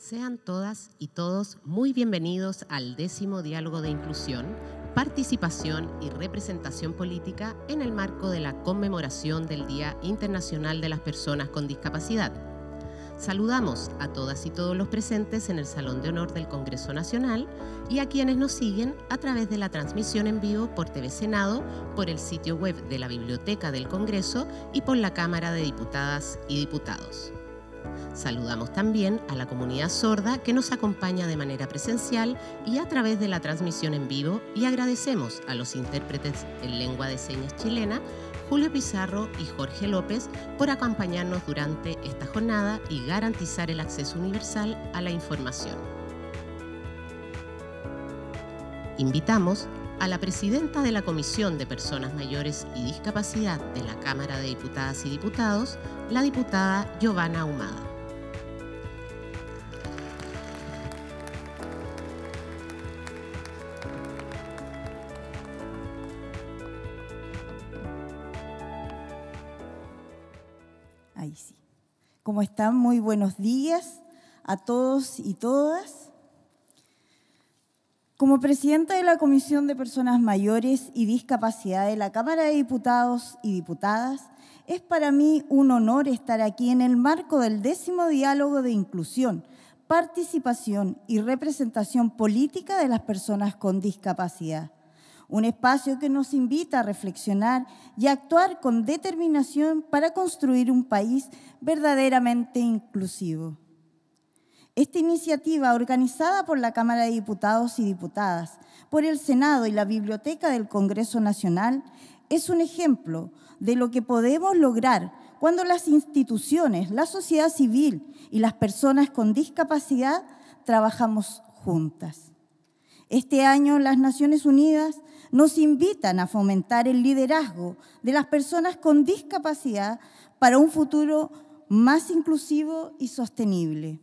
Sean todas y todos muy bienvenidos al 10º Diálogo de Inclusión, Participación y Representación Política en el marco de la conmemoración del Día Internacional de las Personas con Discapacidad. Saludamos a todas y todos los presentes en el Salón de Honor del Congreso Nacional y a quienes nos siguen a través de la transmisión en vivo por TV Senado, por el sitio web de la Biblioteca del Congreso y por la Cámara de Diputadas y Diputados. Saludamos también a la comunidad sorda que nos acompaña de manera presencial y a través de la transmisión en vivo, y agradecemos a los intérpretes en lengua de señas chilena, Julio Pizarro y Jorge López, por acompañarnos durante esta jornada y garantizar el acceso universal a la información. Invitamos a la presidenta de la Comisión de Personas Mayores y Discapacidad de la Cámara de Diputadas y Diputados, la diputada Giovanna Ahumada. Ahí sí. ¿Cómo están? Muy buenos días a todos y todas. Como presidenta de la Comisión de Personas Mayores y Discapacidad de la Cámara de Diputados y Diputadas, es para mí un honor estar aquí en el marco del 10º Diálogo de Inclusión, Participación y Representación Política de las Personas con Discapacidad. Un espacio que nos invita a reflexionar y actuar con determinación para construir un país verdaderamente inclusivo. Esta iniciativa, organizada por la Cámara de Diputados y Diputadas, por el Senado y la Biblioteca del Congreso Nacional, es un ejemplo de lo que podemos lograr cuando las instituciones, la sociedad civil y las personas con discapacidad trabajamos juntas. Este año, las Naciones Unidas nos invitan a fomentar el liderazgo de las personas con discapacidad para un futuro más inclusivo y sostenible.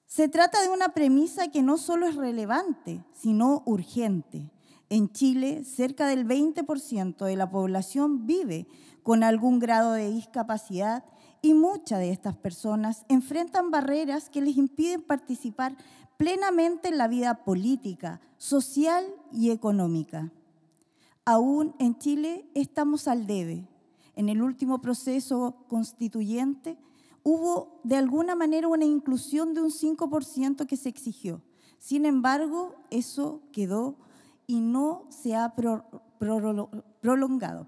Se trata de una premisa que no solo es relevante, sino urgente. En Chile, cerca del 20% de la población vive con algún grado de discapacidad y muchas de estas personas enfrentan barreras que les impiden participar plenamente en la vida política, social y económica. Aún en Chile estamos al debe. En el último proceso constituyente hubo de alguna manera una inclusión de un 5% que se exigió. Sin embargo, eso quedó y no se ha prolongado.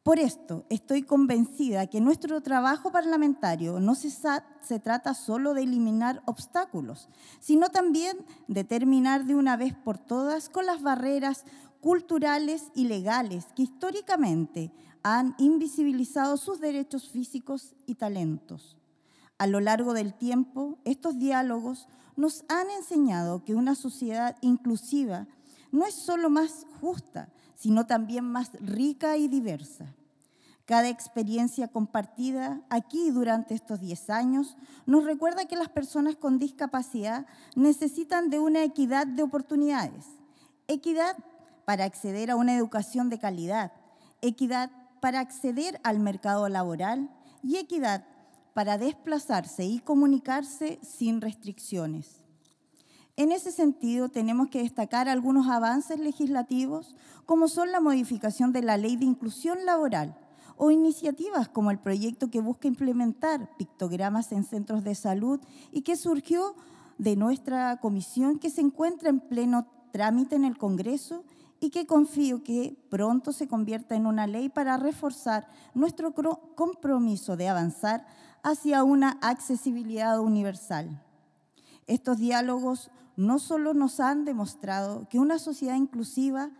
Por esto, estoy convencida que nuestro trabajo parlamentario no se trata solo de eliminar obstáculos, sino también de terminar de una vez por todas con las barreras culturales y legales que históricamente han invisibilizado sus derechos físicos y talentos. A lo largo del tiempo, estos diálogos nos han enseñado que una sociedad inclusiva no es solo más justa, sino también más rica y diversa. Cada experiencia compartida aquí durante estos 10 años nos recuerda que las personas con discapacidad necesitan de una equidad de oportunidades, equidad para acceder a una educación de calidad, equidad para acceder al mercado laboral y equidad para desplazarse y comunicarse sin restricciones. En ese sentido, tenemos que destacar algunos avances legislativos, como son la modificación de la Ley de Inclusión Laboral o iniciativas como el proyecto que busca implementar pictogramas en centros de salud y que surgió de nuestra comisión, que se encuentra en pleno trámite en el Congreso y que confío que pronto se convierta en una ley para reforzar nuestro compromiso de avanzar hacia una accesibilidad universal. Estos diálogos no solo nos han demostrado que una sociedad inclusiva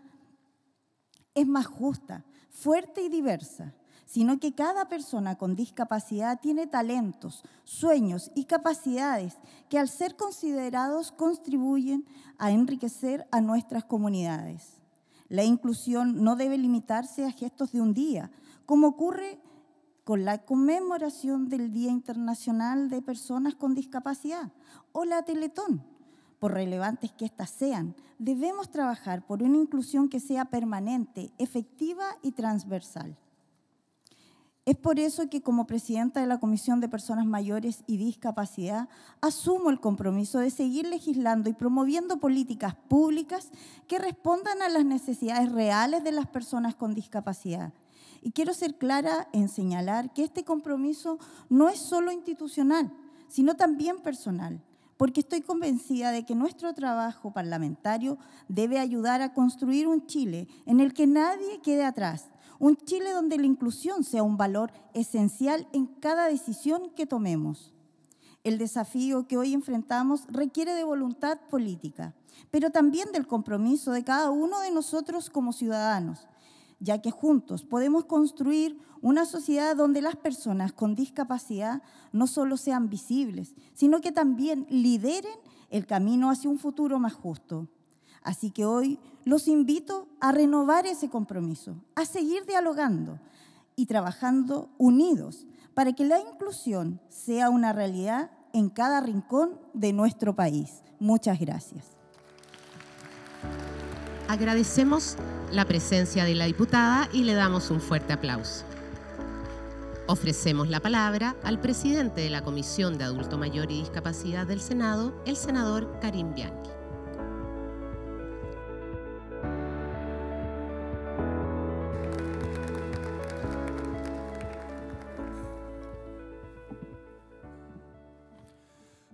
es más justa, fuerte y diversa, sino que cada persona con discapacidad tiene talentos, sueños y capacidades que, al ser considerados, contribuyen a enriquecer a nuestras comunidades. La inclusión no debe limitarse a gestos de un día, como ocurre con la conmemoración del Día Internacional de Personas con Discapacidad o la Teletón. Por relevantes que éstas sean, debemos trabajar por una inclusión que sea permanente, efectiva y transversal. Es por eso que como presidenta de la Comisión de Personas Mayores y Discapacidad asumo el compromiso de seguir legislando y promoviendo políticas públicas que respondan a las necesidades reales de las personas con discapacidad. Y quiero ser clara en señalar que este compromiso no es solo institucional, sino también personal, porque estoy convencida de que nuestro trabajo parlamentario debe ayudar a construir un Chile en el que nadie quede atrás, un Chile donde la inclusión sea un valor esencial en cada decisión que tomemos. El desafío que hoy enfrentamos requiere de voluntad política, pero también del compromiso de cada uno de nosotros como ciudadanos, ya que juntos podemos construir una sociedad donde las personas con discapacidad no solo sean visibles, sino que también lideren el camino hacia un futuro más justo. Así que hoy los invito a renovar ese compromiso, a seguir dialogando y trabajando unidos para que la inclusión sea una realidad en cada rincón de nuestro país. Muchas gracias. Agradecemos la presencia de la diputada y le damos un fuerte aplauso. Ofrecemos la palabra al presidente de la Comisión de Adulto Mayor y Discapacidad del Senado, el senador Karim Bianchi.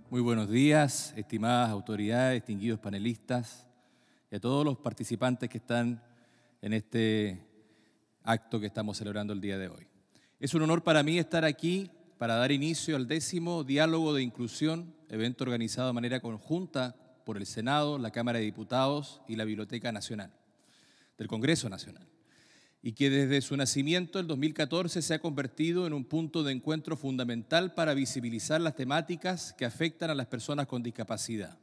Muy buenos días, estimadas autoridades, distinguidos panelistas y a todos los participantes que están en este acto que estamos celebrando el día de hoy. Es un honor para mí estar aquí para dar inicio al 10º Diálogo de Inclusión, evento organizado de manera conjunta por el Senado, la Cámara de Diputados y la Biblioteca Nacional del Congreso Nacional, y que desde su nacimiento, el 2014, se ha convertido en un punto de encuentro fundamental para visibilizar las temáticas que afectan a las personas con discapacidad.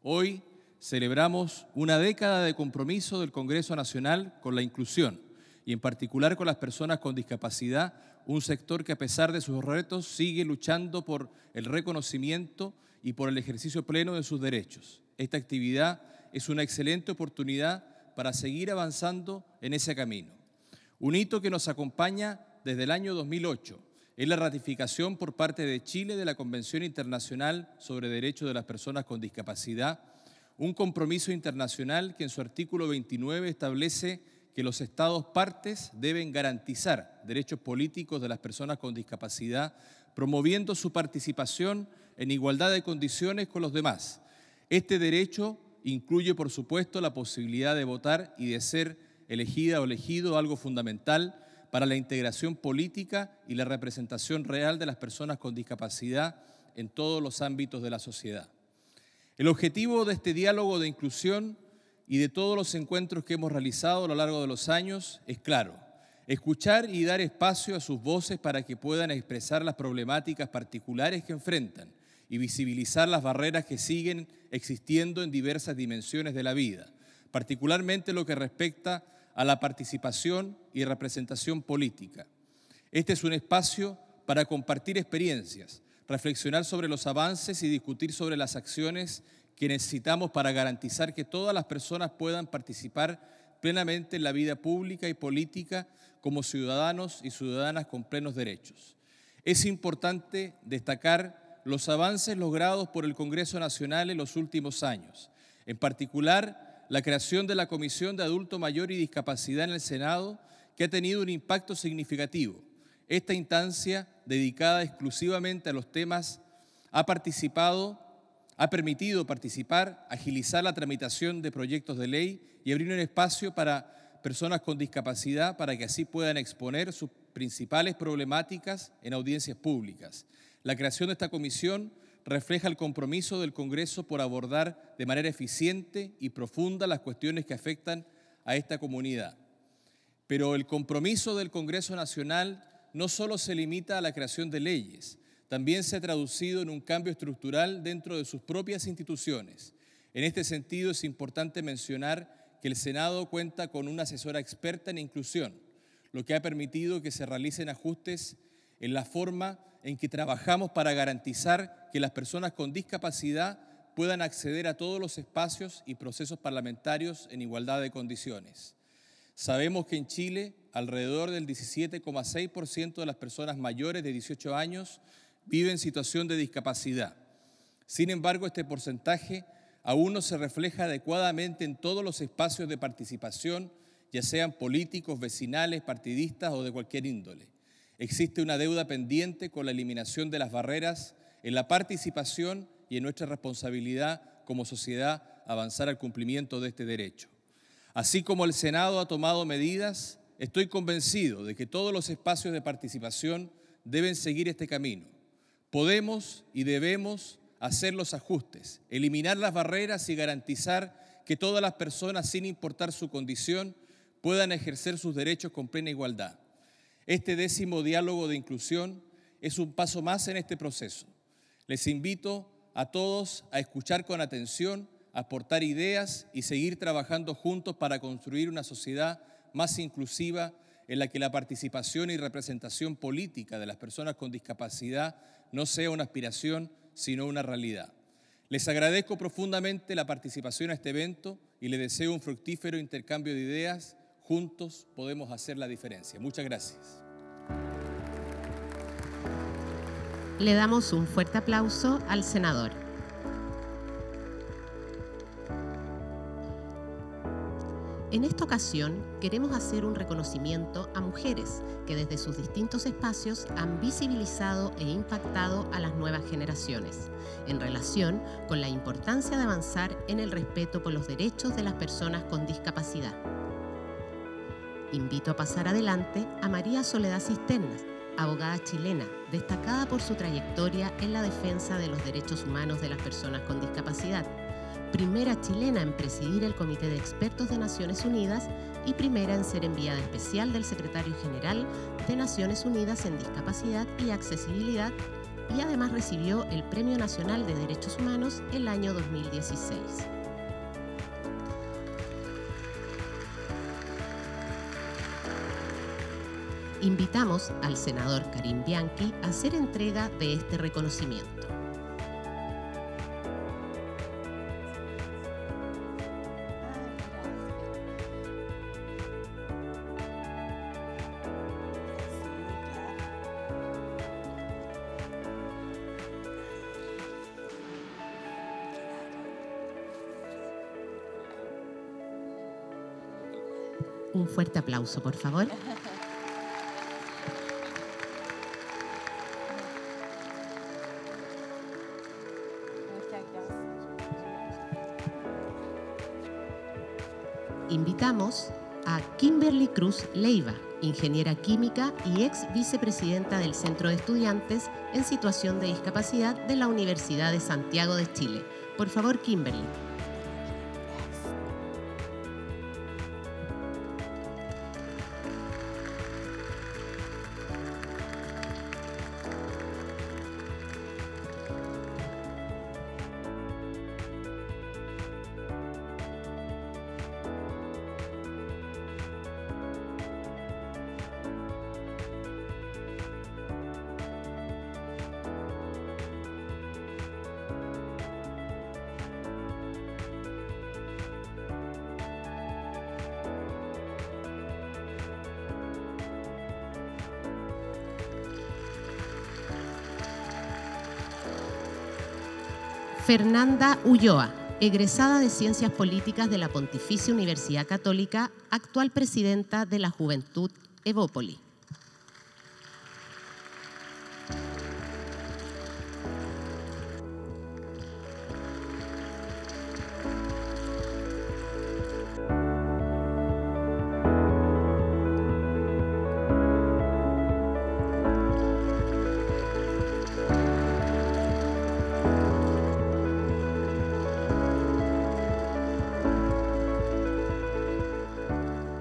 Hoy celebramos una década de compromiso del Congreso Nacional con la inclusión y en particular con las personas con discapacidad, un sector que a pesar de sus retos sigue luchando por el reconocimiento y por el ejercicio pleno de sus derechos. Esta actividad es una excelente oportunidad para seguir avanzando en ese camino. Un hito que nos acompaña desde el año 2008 es la ratificación por parte de Chile de la Convención Internacional sobre Derechos de las Personas con Discapacidad, un compromiso internacional que en su artículo 29 establece que los Estados partes deben garantizar derechos políticos de las personas con discapacidad, promoviendo su participación en igualdad de condiciones con los demás. Este derecho incluye, por supuesto, la posibilidad de votar y de ser elegida o elegido, algo fundamental para la integración política y la representación real de las personas con discapacidad en todos los ámbitos de la sociedad. El objetivo de este diálogo de inclusión y de todos los encuentros que hemos realizado a lo largo de los años es claro: escuchar y dar espacio a sus voces para que puedan expresar las problemáticas particulares que enfrentan y visibilizar las barreras que siguen existiendo en diversas dimensiones de la vida, particularmente lo que respecta a la participación y representación política. Este es un espacio para compartir experiencias, reflexionar sobre los avances y discutir sobre las acciones que necesitamos para garantizar que todas las personas puedan participar plenamente en la vida pública y política como ciudadanos y ciudadanas con plenos derechos. Es importante destacar los avances logrados por el Congreso Nacional en los últimos años, en particular la creación de la Comisión de Adulto Mayor y Discapacidad en el Senado, que ha tenido un impacto significativo. Esta instancia, dedicada exclusivamente a los temas, ha permitido participar, agilizar la tramitación de proyectos de ley y abrir un espacio para personas con discapacidad para que así puedan exponer sus principales problemáticas en audiencias públicas. La creación de esta comisión refleja el compromiso del Congreso por abordar de manera eficiente y profunda las cuestiones que afectan a esta comunidad. Pero el compromiso del Congreso Nacional no solo se limita a la creación de leyes, también se ha traducido en un cambio estructural dentro de sus propias instituciones. En este sentido, es importante mencionar que el Senado cuenta con una asesora experta en inclusión, lo que ha permitido que se realicen ajustes en la forma en que trabajamos para garantizar que las personas con discapacidad puedan acceder a todos los espacios y procesos parlamentarios en igualdad de condiciones. Sabemos que en Chile alrededor del 17,6% de las personas mayores de 18 años viven en situación de discapacidad. Sin embargo, este porcentaje aún no se refleja adecuadamente en todos los espacios de participación, ya sean políticos, vecinales, partidistas o de cualquier índole. Existe una deuda pendiente con la eliminación de las barreras en la participación y en nuestra responsabilidad como sociedad avanzar al cumplimiento de este derecho. Así como el Senado ha tomado medidas, estoy convencido de que todos los espacios de participación deben seguir este camino. Podemos y debemos hacer los ajustes, eliminar las barreras y garantizar que todas las personas, sin importar su condición, puedan ejercer sus derechos con plena igualdad. Este 10º diálogo de inclusión es un paso más en este proceso. Les invito a todos a escuchar con atención, a aportar ideas y seguir trabajando juntos para construir una sociedad más inclusiva en la que la participación y representación política de las personas con discapacidad no sea una aspiración, sino una realidad. Les agradezco profundamente la participación a este evento y les deseo un fructífero intercambio de ideas. Juntos podemos hacer la diferencia. Muchas gracias. Le damos un fuerte aplauso al senador. En esta ocasión queremos hacer un reconocimiento a mujeres que desde sus distintos espacios han visibilizado e impactado a las nuevas generaciones en relación con la importancia de avanzar en el respeto por los derechos de las personas con discapacidad. Invito a pasar adelante a María Soledad Cisternas, abogada chilena, destacada por su trayectoria en la defensa de los derechos humanos de las personas con discapacidad, primera chilena en presidir el Comité de Expertos de Naciones Unidas y primera en ser enviada especial del Secretario General de Naciones Unidas en Discapacidad y Accesibilidad, y además recibió el Premio Nacional de Derechos Humanos el año 2016. Invitamos al senador Karim Bianchi a hacer entrega de este reconocimiento. Un fuerte aplauso, por favor. Invitamos a Kimberly Cruz Leiva, ingeniera química y ex vicepresidenta del Centro de Estudiantes en Situación de Discapacidad de la Universidad de Santiago de Chile. Por favor, Kimberly. Fernanda Ulloa, egresada de Ciencias Políticas de la Pontificia Universidad Católica, actual presidenta de la Juventud Evópoli.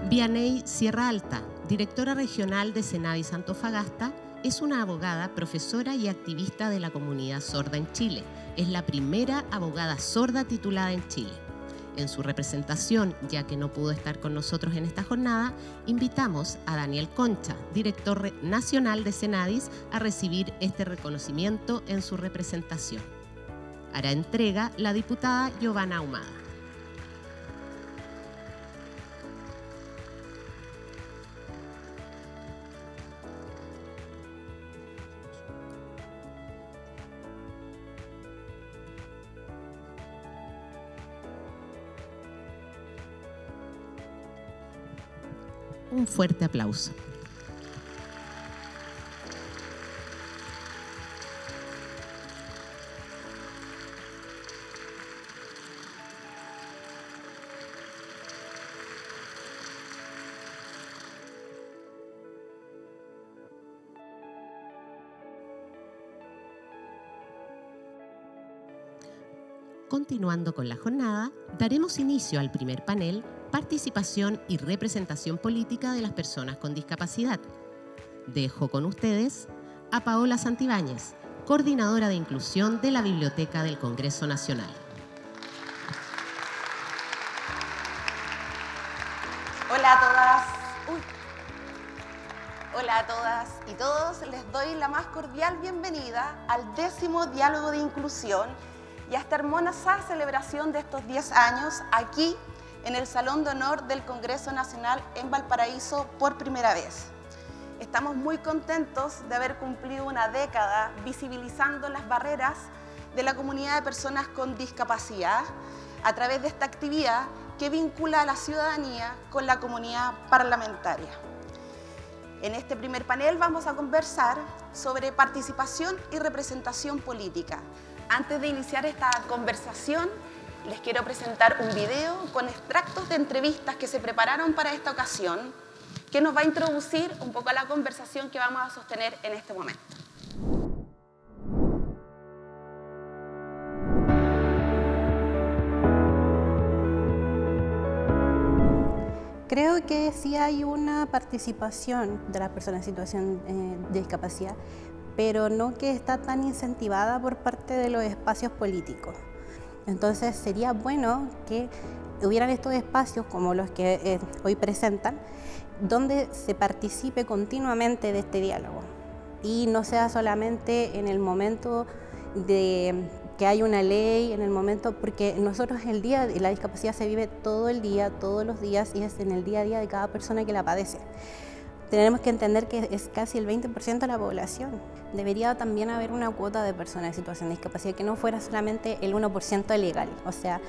Vianey Sierra Alta, directora regional de Senadis Antofagasta, es una abogada, profesora y activista de la comunidad sorda en Chile. Es la primera abogada sorda titulada en Chile. En su representación, ya que no pudo estar con nosotros en esta jornada, invitamos a Daniel Concha, director nacional de Senadis, a recibir este reconocimiento en su representación. Hará entrega la diputada Giovanna Ahumada. Un fuerte aplauso. Continuando con la jornada, daremos inicio al primer panel, Participación y representación política de las personas con discapacidad. Dejo con ustedes a Paola Santibáñez, coordinadora de inclusión de la Biblioteca del Congreso Nacional. Hola a todas. Hola a todas y todos. Les doy la más cordial bienvenida al 10º Diálogo de Inclusión y a esta hermosa celebración de estos 10 años aquí en el Salón de Honor del Congreso Nacional en Valparaíso por primera vez. Estamos muy contentos de haber cumplido una década visibilizando las barreras de la comunidad de personas con discapacidad a través de esta actividad que vincula a la ciudadanía con la comunidad parlamentaria. En este primer panel vamos a conversar sobre participación y representación política. Antes de iniciar esta conversación, les quiero presentar un video con extractos de entrevistas que se prepararon para esta ocasión, que nos va a introducir un poco a la conversación que vamos a sostener en este momento. Creo que sí hay una participación de las personas en situación de discapacidad, pero no que está tan incentivada por parte de los espacios políticos. Entonces sería bueno que hubieran estos espacios como los que hoy presentan, donde se participe continuamente de este diálogo y no sea solamente en el momento de que hay una ley, en el momento, porque nosotros el día de la discapacidad se vive todo el día, todos los días, y es en el día a día de cada persona que la padece. Tenemos que entender que es casi el 20% de la población. Debería también haber una cuota de personas en situación de discapacidad que no fuera solamente el 1% legal. O sea,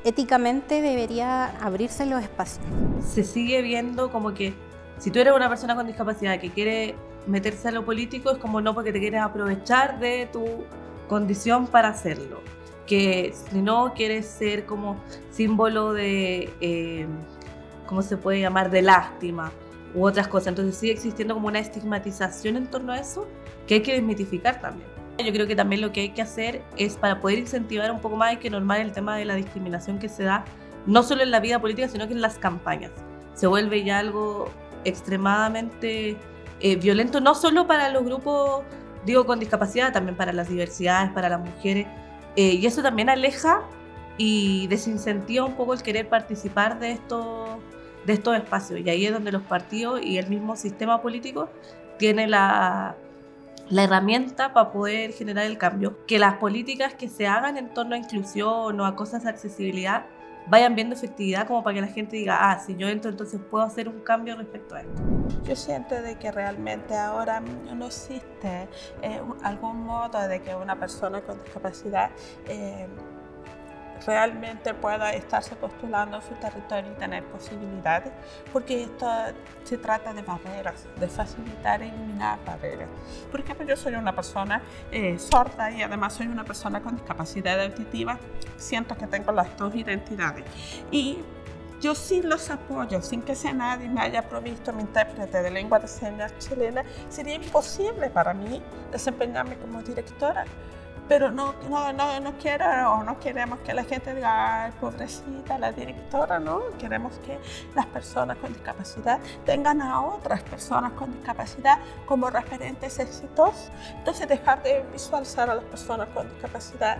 éticamente debería abrirse los espacios. Se sigue viendo como que si tú eres una persona con discapacidad que quiere meterse a lo político, es como no, porque te quieres aprovechar de tu condición para hacerlo. Que si no quieres ser como símbolo de, ¿cómo se puede llamar?, de lástima u otras cosas. Entonces sigue existiendo como una estigmatización en torno a eso que hay que desmitificar también. Yo creo que también lo que hay que hacer es, para poder incentivar un poco más, hay que normar el tema de la discriminación que se da no solo en la vida política, sino que en las campañas. Se vuelve ya algo extremadamente violento, no solo para los grupos, digo, con discapacidad, también para las diversidades, para las mujeres, y eso también aleja y desincentiva un poco el querer participar de estos espacios, y ahí es donde los partidos y el mismo sistema político tiene la herramienta para poder generar el cambio. Que las políticas que se hagan en torno a inclusión o a cosas de accesibilidad vayan viendo efectividad, como para que la gente diga, si yo entro, entonces puedo hacer un cambio respecto a esto. Yo siento de que realmente ahora no existe algún modo de que una persona con discapacidad realmente pueda estarse postulando en su territorio y tener posibilidades, porque esto se trata de barreras, de facilitar e eliminar barreras. Por ejemplo, yo soy una persona sorda y además soy una persona con discapacidad auditiva. Siento que tengo las dos identidades y yo sí los apoyo, sin que sea nadie me haya provisto mi intérprete de lengua de señas chilena. Sería imposible para mí desempeñarme como directora. Pero no quiero o no queremos que la gente diga, ay, pobrecita la directora, ¿no? Queremos que las personas con discapacidad tengan a otras personas con discapacidad como referentes exitosos. Entonces, dejar de visualizar a las personas con discapacidad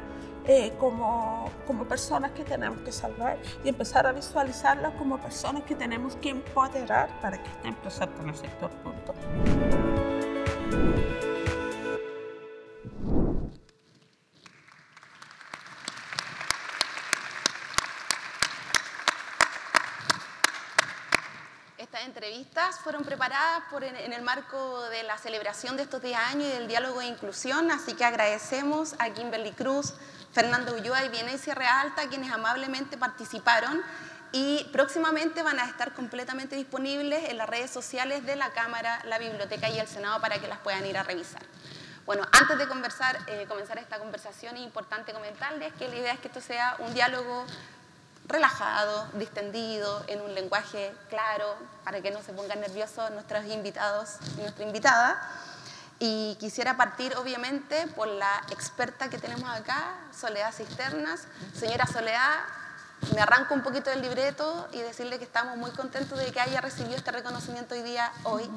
como personas que tenemos que salvar y empezar a visualizarlas como personas que tenemos que empoderar para que estén presentes en el sector público. Estas entrevistas fueron preparadas en el marco de la celebración de estos 10 años y del diálogo de inclusión, así que agradecemos a Kimberly Cruz, Fernando Ulloa y Venecia Realta, quienes amablemente participaron y próximamente van a estar completamente disponibles en las redes sociales de la Cámara, la Biblioteca y el Senado para que las puedan ir a revisar. Bueno, antes de comenzar esta conversación, es importante comentarles que la idea es que esto sea un diálogo relajado, distendido, en un lenguaje claro, para que no se pongan nerviosos nuestros invitados y nuestra invitada. Y quisiera partir, obviamente, por la experta que tenemos acá, Soledad Cisternas. Señora Soledad, me arranco un poquito del libreto y decirle que estamos muy contentos de que haya recibido este reconocimiento hoy,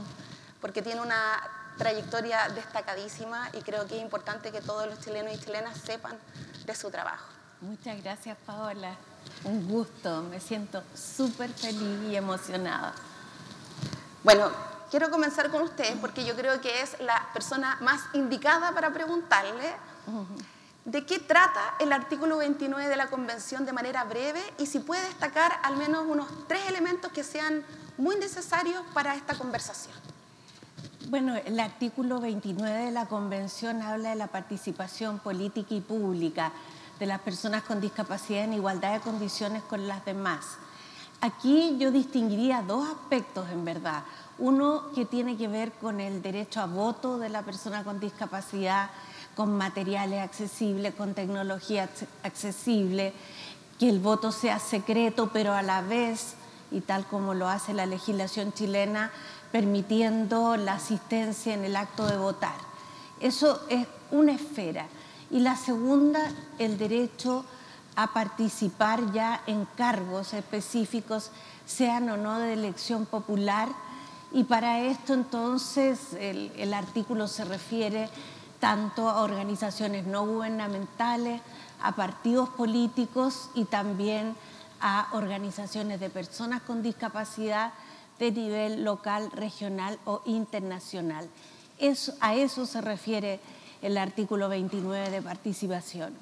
porque tiene una trayectoria destacadísima y creo que es importante que todos los chilenos y chilenas sepan de su trabajo. Muchas gracias, Paola. Un gusto, me siento súper feliz y emocionada. Bueno, quiero comenzar con usted porque yo creo que es la persona más indicada para preguntarle de qué trata el artículo 29 de la Convención de manera breve y si puede destacar al menos unos 3 elementos que sean muy necesarios para esta conversación. Bueno, el artículo 29 de la Convención habla de la participación política y pública de las personas con discapacidad en igualdad de condiciones con las demás. Aquí yo distinguiría 2 aspectos en verdad. Uno que tiene que ver con el derecho a voto de la persona con discapacidad, con materiales accesibles, con tecnología accesible, que el voto sea secreto, pero a la vez, y tal como lo hace la legislación chilena, permitiendo la asistencia en el acto de votar. Eso es una esfera. Y la segunda, el derecho a participar ya en cargos específicos, sean o no de elección popular. Y para esto entonces el artículo se refiere tanto a organizaciones no gubernamentales, a partidos políticos y también a organizaciones de personas con discapacidad de nivel local, regional o internacional. A eso se refiere el artículo 29 de participación.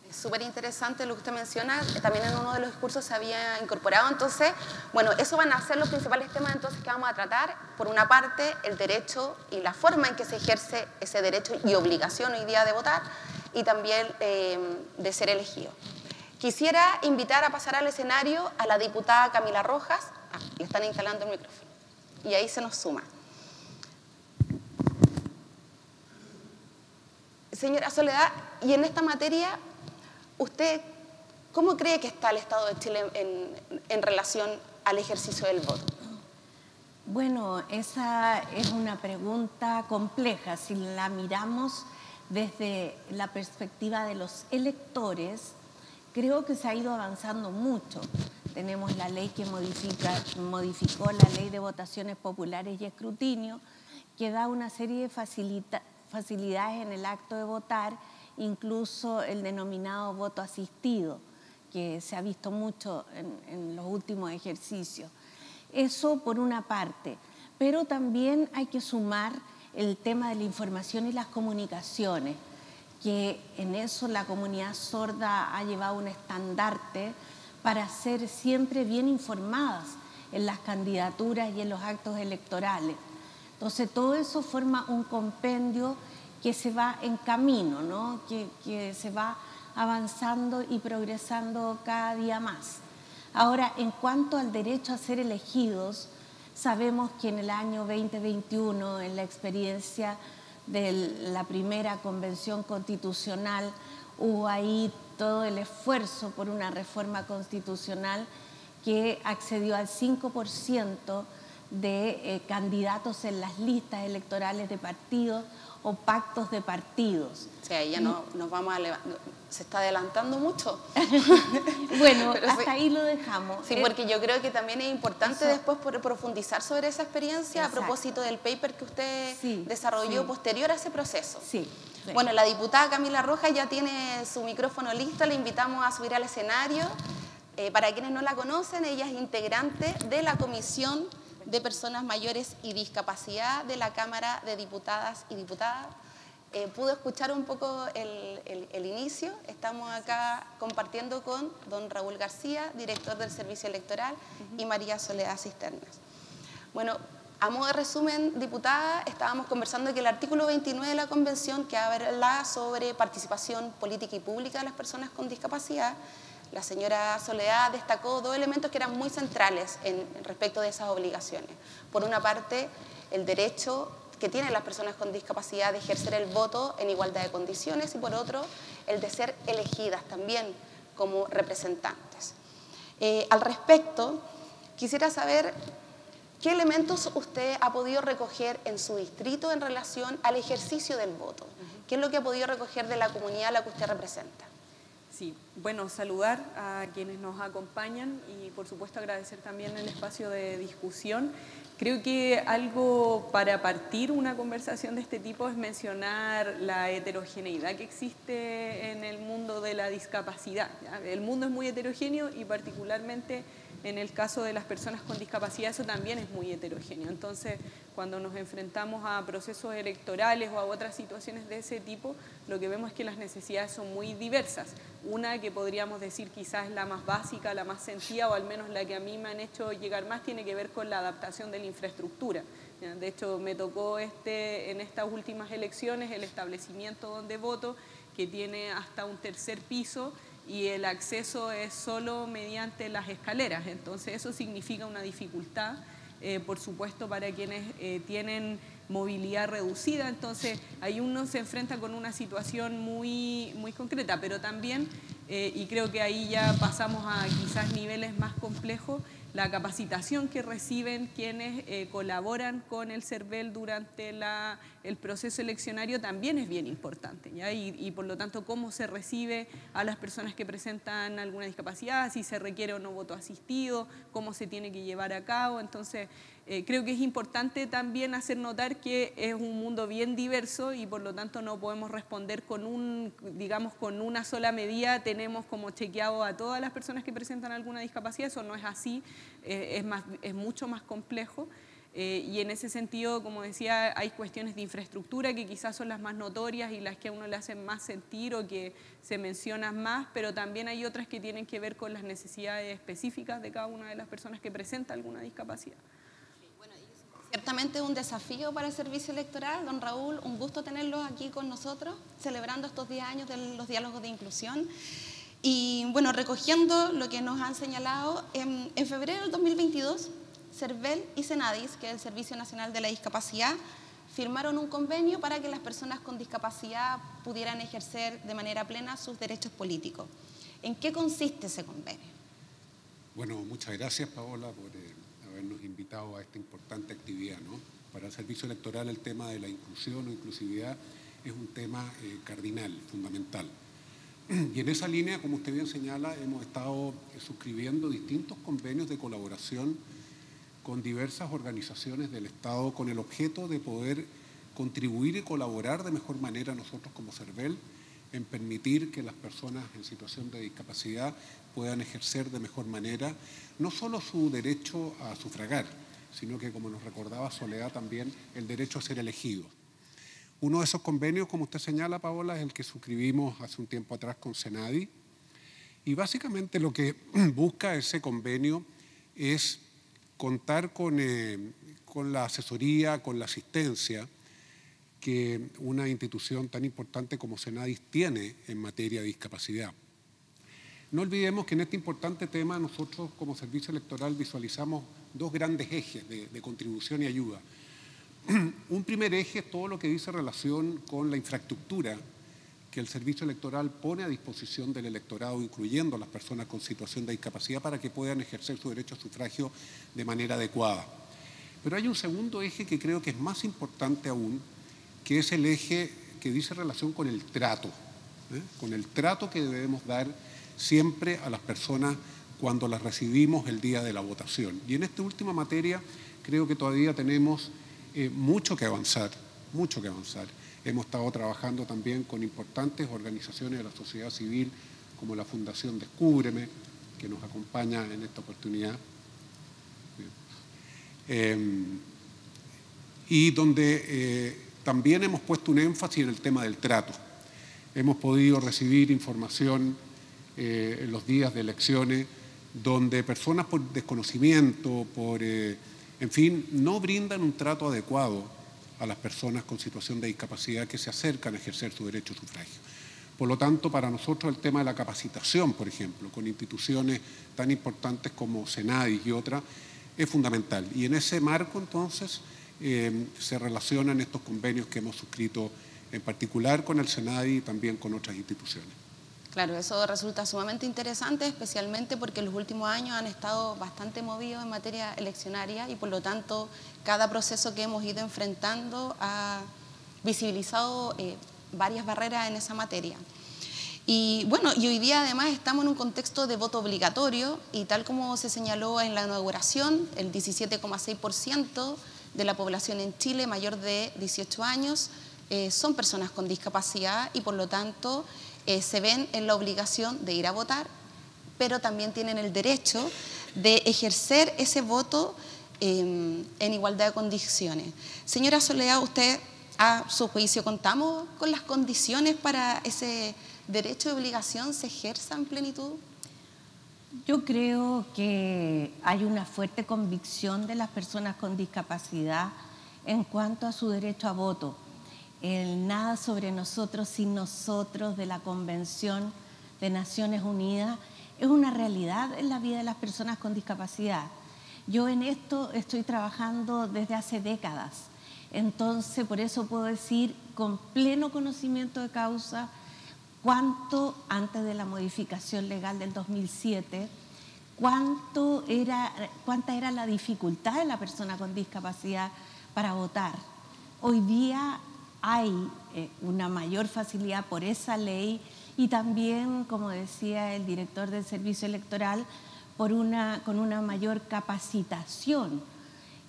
Es súper interesante lo que usted menciona, también en uno de los discursos se había incorporado, entonces, bueno, eso van a ser los principales temas entonces que vamos a tratar. Por una parte, el derecho y la forma en que se ejerce ese derecho y obligación hoy día de votar y también de ser elegido. Quisiera invitar a pasar al escenario a la diputada Camila Rojas. Le están instalando el micrófono y ahí se nos suma. Señora Soledad, y en esta materia, ¿usted cómo cree que está el Estado de Chile en relación al ejercicio del voto? Bueno, esa es una pregunta compleja. Si la miramos desde la perspectiva de los electores, creo que se ha ido avanzando mucho. Tenemos la ley que modificó la ley de votaciones populares y escrutinio, que da una serie de facilidades en el acto de votar, incluso el denominado voto asistido, que se ha visto mucho en los últimos ejercicios. Eso por una parte, pero también hay que sumar el tema de la información y las comunicaciones, que en eso la comunidad sorda ha llevado un estandarte para ser siempre bien informadas en las candidaturas y en los actos electorales. Entonces todo eso forma un compendio que se va en camino, ¿no? que se va avanzando y progresando cada día más. Ahora, en cuanto al derecho a ser elegidos, sabemos que en el año 2021, en la experiencia de la primera convención constitucional, hubo ahí todo el esfuerzo por una reforma constitucional que accedió al 5% de candidatos en las listas electorales de partidos o pactos de partidos. O sea, ya no, nos vamos a se está adelantando mucho. Bueno, hasta ahí lo dejamos. Sí, porque yo creo que también es importante después profundizar sobre esa experiencia. Exacto. A propósito del paper que usted Sí, desarrolló sí. posterior a ese proceso. Sí. Bueno, la diputada Camila Rojas ya tiene su micrófono listo, le invitamos a subir al escenario. Para quienes no la conocen, ella es integrante de la Comisión de Personas Mayores y Discapacidad de la Cámara de Diputadas y Diputados. Pudo escuchar un poco el inicio. Estamos acá compartiendo con don Raúl García, director del Servicio Electoral, y María Soledad Cisternas. Bueno, a modo de resumen, diputada, estábamos conversando que el artículo 29 de la Convención, que habla sobre participación política y pública de las personas con discapacidad, La señora Soledad destacó dos elementos que eran muy centrales respecto de esas obligaciones. Por una parte, el derecho que tienen las personas con discapacidad de ejercer el voto en igualdad de condiciones y por otro, el de ser elegidas también como representantes. Al respecto, quisiera saber qué elementos usted ha podido recoger en su distrito en relación al ejercicio del voto. ¿Qué es lo que ha podido recoger de la comunidad a la que usted representa? Sí, bueno, saludar a quienes nos acompañan y por supuesto agradecer también el espacio de discusión. Creo que algo para partir una conversación de este tipo es mencionar la heterogeneidad que existe en el mundo de la discapacidad, ¿ya? El mundo es muy heterogéneo y particularmente en el caso de las personas con discapacidad eso también es muy heterogéneo. Entonces, cuando nos enfrentamos a procesos electorales o a otras situaciones de ese tipo, lo que vemos es que las necesidades son muy diversas. Una que podríamos decir quizás es la más básica, la más sentida, o al menos la que a mí me han hecho llegar más, tiene que ver con la adaptación de la infraestructura. De hecho, me tocó en estas últimas elecciones el establecimiento donde voto, que tiene hasta un tercer piso, y el acceso es solo mediante las escaleras. Entonces eso significa una dificultad, por supuesto, para quienes tienen movilidad reducida. Entonces ahí uno se enfrenta con una situación muy, muy concreta, pero también, y creo que ahí ya pasamos a quizás niveles más complejos, la capacitación que reciben quienes colaboran con el CERVEL durante el proceso eleccionario también es bien importante, ¿ya? Y por lo tanto cómo se recibe a las personas que presentan alguna discapacidad, si se requiere o no voto asistido, cómo se tiene que llevar a cabo. Entonces creo que es importante también hacer notar que es un mundo bien diverso y por lo tanto no podemos responder con una sola medida, tenemos como chequeado a todas las personas que presentan alguna discapacidad. Eso no es así, es mucho más complejo. Y en ese sentido, como decía, hay cuestiones de infraestructura que quizás son las más notorias y las que a uno le hacen más sentir o que se mencionan más, pero también hay otras que tienen que ver con las necesidades específicas de cada una de las personas que presenta alguna discapacidad. Ciertamente un desafío para el servicio electoral. Don Raúl, un gusto tenerlo aquí con nosotros, celebrando estos 10 años de los diálogos de inclusión. Y bueno, recogiendo lo que nos han señalado, en febrero del 2022, CERVEL y Senadis, que es el Servicio Nacional de la Discapacidad, firmaron un convenio para que las personas con discapacidad pudieran ejercer de manera plena sus derechos políticos. ¿En qué consiste ese convenio? Bueno, muchas gracias, Paola, por habernos invitado a esta importante actividad, ¿no? Para el servicio electoral el tema de la inclusión o inclusividad es un tema cardinal, fundamental. Y en esa línea, como usted bien señala, hemos estado suscribiendo distintos convenios de colaboración con diversas organizaciones del Estado con el objeto de poder contribuir y colaborar de mejor manera nosotros como CERVEL en permitir que las personas en situación de discapacidad puedan ejercer de mejor manera no solo su derecho a sufragar, sino que, como nos recordaba Soledad, también el derecho a ser elegidos. Uno de esos convenios, como usted señala, Paola, es el que suscribimos hace un tiempo atrás con Senadi, y básicamente lo que busca ese convenio es contar con la asesoría, con la asistencia que una institución tan importante como Senadis tiene en materia de discapacidad. No olvidemos que en este importante tema nosotros como servicio electoral visualizamos dos grandes ejes de contribución y ayuda. Un primer eje es todo lo que dice relación con la infraestructura que el servicio electoral pone a disposición del electorado, incluyendo a las personas con situación de discapacidad, para que puedan ejercer su derecho a sufragio de manera adecuada. Pero hay un segundo eje que creo que es más importante aún, que es el eje que dice relación con el trato, con el trato que debemos dar siempre a las personas cuando las recibimos el día de la votación. Y en esta última materia creo que todavía tenemos mucho que avanzar, mucho que avanzar. Hemos estado trabajando también con importantes organizaciones de la sociedad civil, como la Fundación Descúbreme, que nos acompaña en esta oportunidad. Y donde también hemos puesto un énfasis en el tema del trato. Hemos podido recibir información en los días de elecciones donde personas por desconocimiento, en fin, no brindan un trato adecuado a las personas con situación de discapacidad que se acercan a ejercer su derecho a sufragio. Por lo tanto, para nosotros el tema de la capacitación, por ejemplo, con instituciones tan importantes como Senadis y otras, es fundamental. Y en ese marco, entonces, se relacionan estos convenios que hemos suscrito en particular con el Senadi y también con otras instituciones. Claro, eso resulta sumamente interesante, especialmente porque en los últimos años han estado bastante movidos en materia eleccionaria y por lo tanto cada proceso que hemos ido enfrentando ha visibilizado varias barreras en esa materia. Y bueno, y hoy día además estamos en un contexto de voto obligatorio y tal como se señaló en la inauguración, el 17,6% de la población en Chile mayor de 18 años son personas con discapacidad y por lo tanto se ven en la obligación de ir a votar, pero también tienen el derecho de ejercer ese voto en igualdad de condiciones. Señora Soledad, usted, a su juicio, ¿contamos con las condiciones para ese derecho y obligación se ejerza en plenitud? Yo creo que hay una fuerte convicción de las personas con discapacidad en cuanto a su derecho a voto. El nada sobre nosotros sin nosotros de la Convención de Naciones Unidas es una realidad en la vida de las personas con discapacidad. Yo en esto estoy trabajando desde hace décadas, entonces por eso puedo decir con pleno conocimiento de causa cuánto antes de la modificación legal del 2007, cuánta era la dificultad de la persona con discapacidad para votar. Hoy día hay una mayor facilidad por esa ley y también, como decía el director del Servicio Electoral, con una mayor capacitación.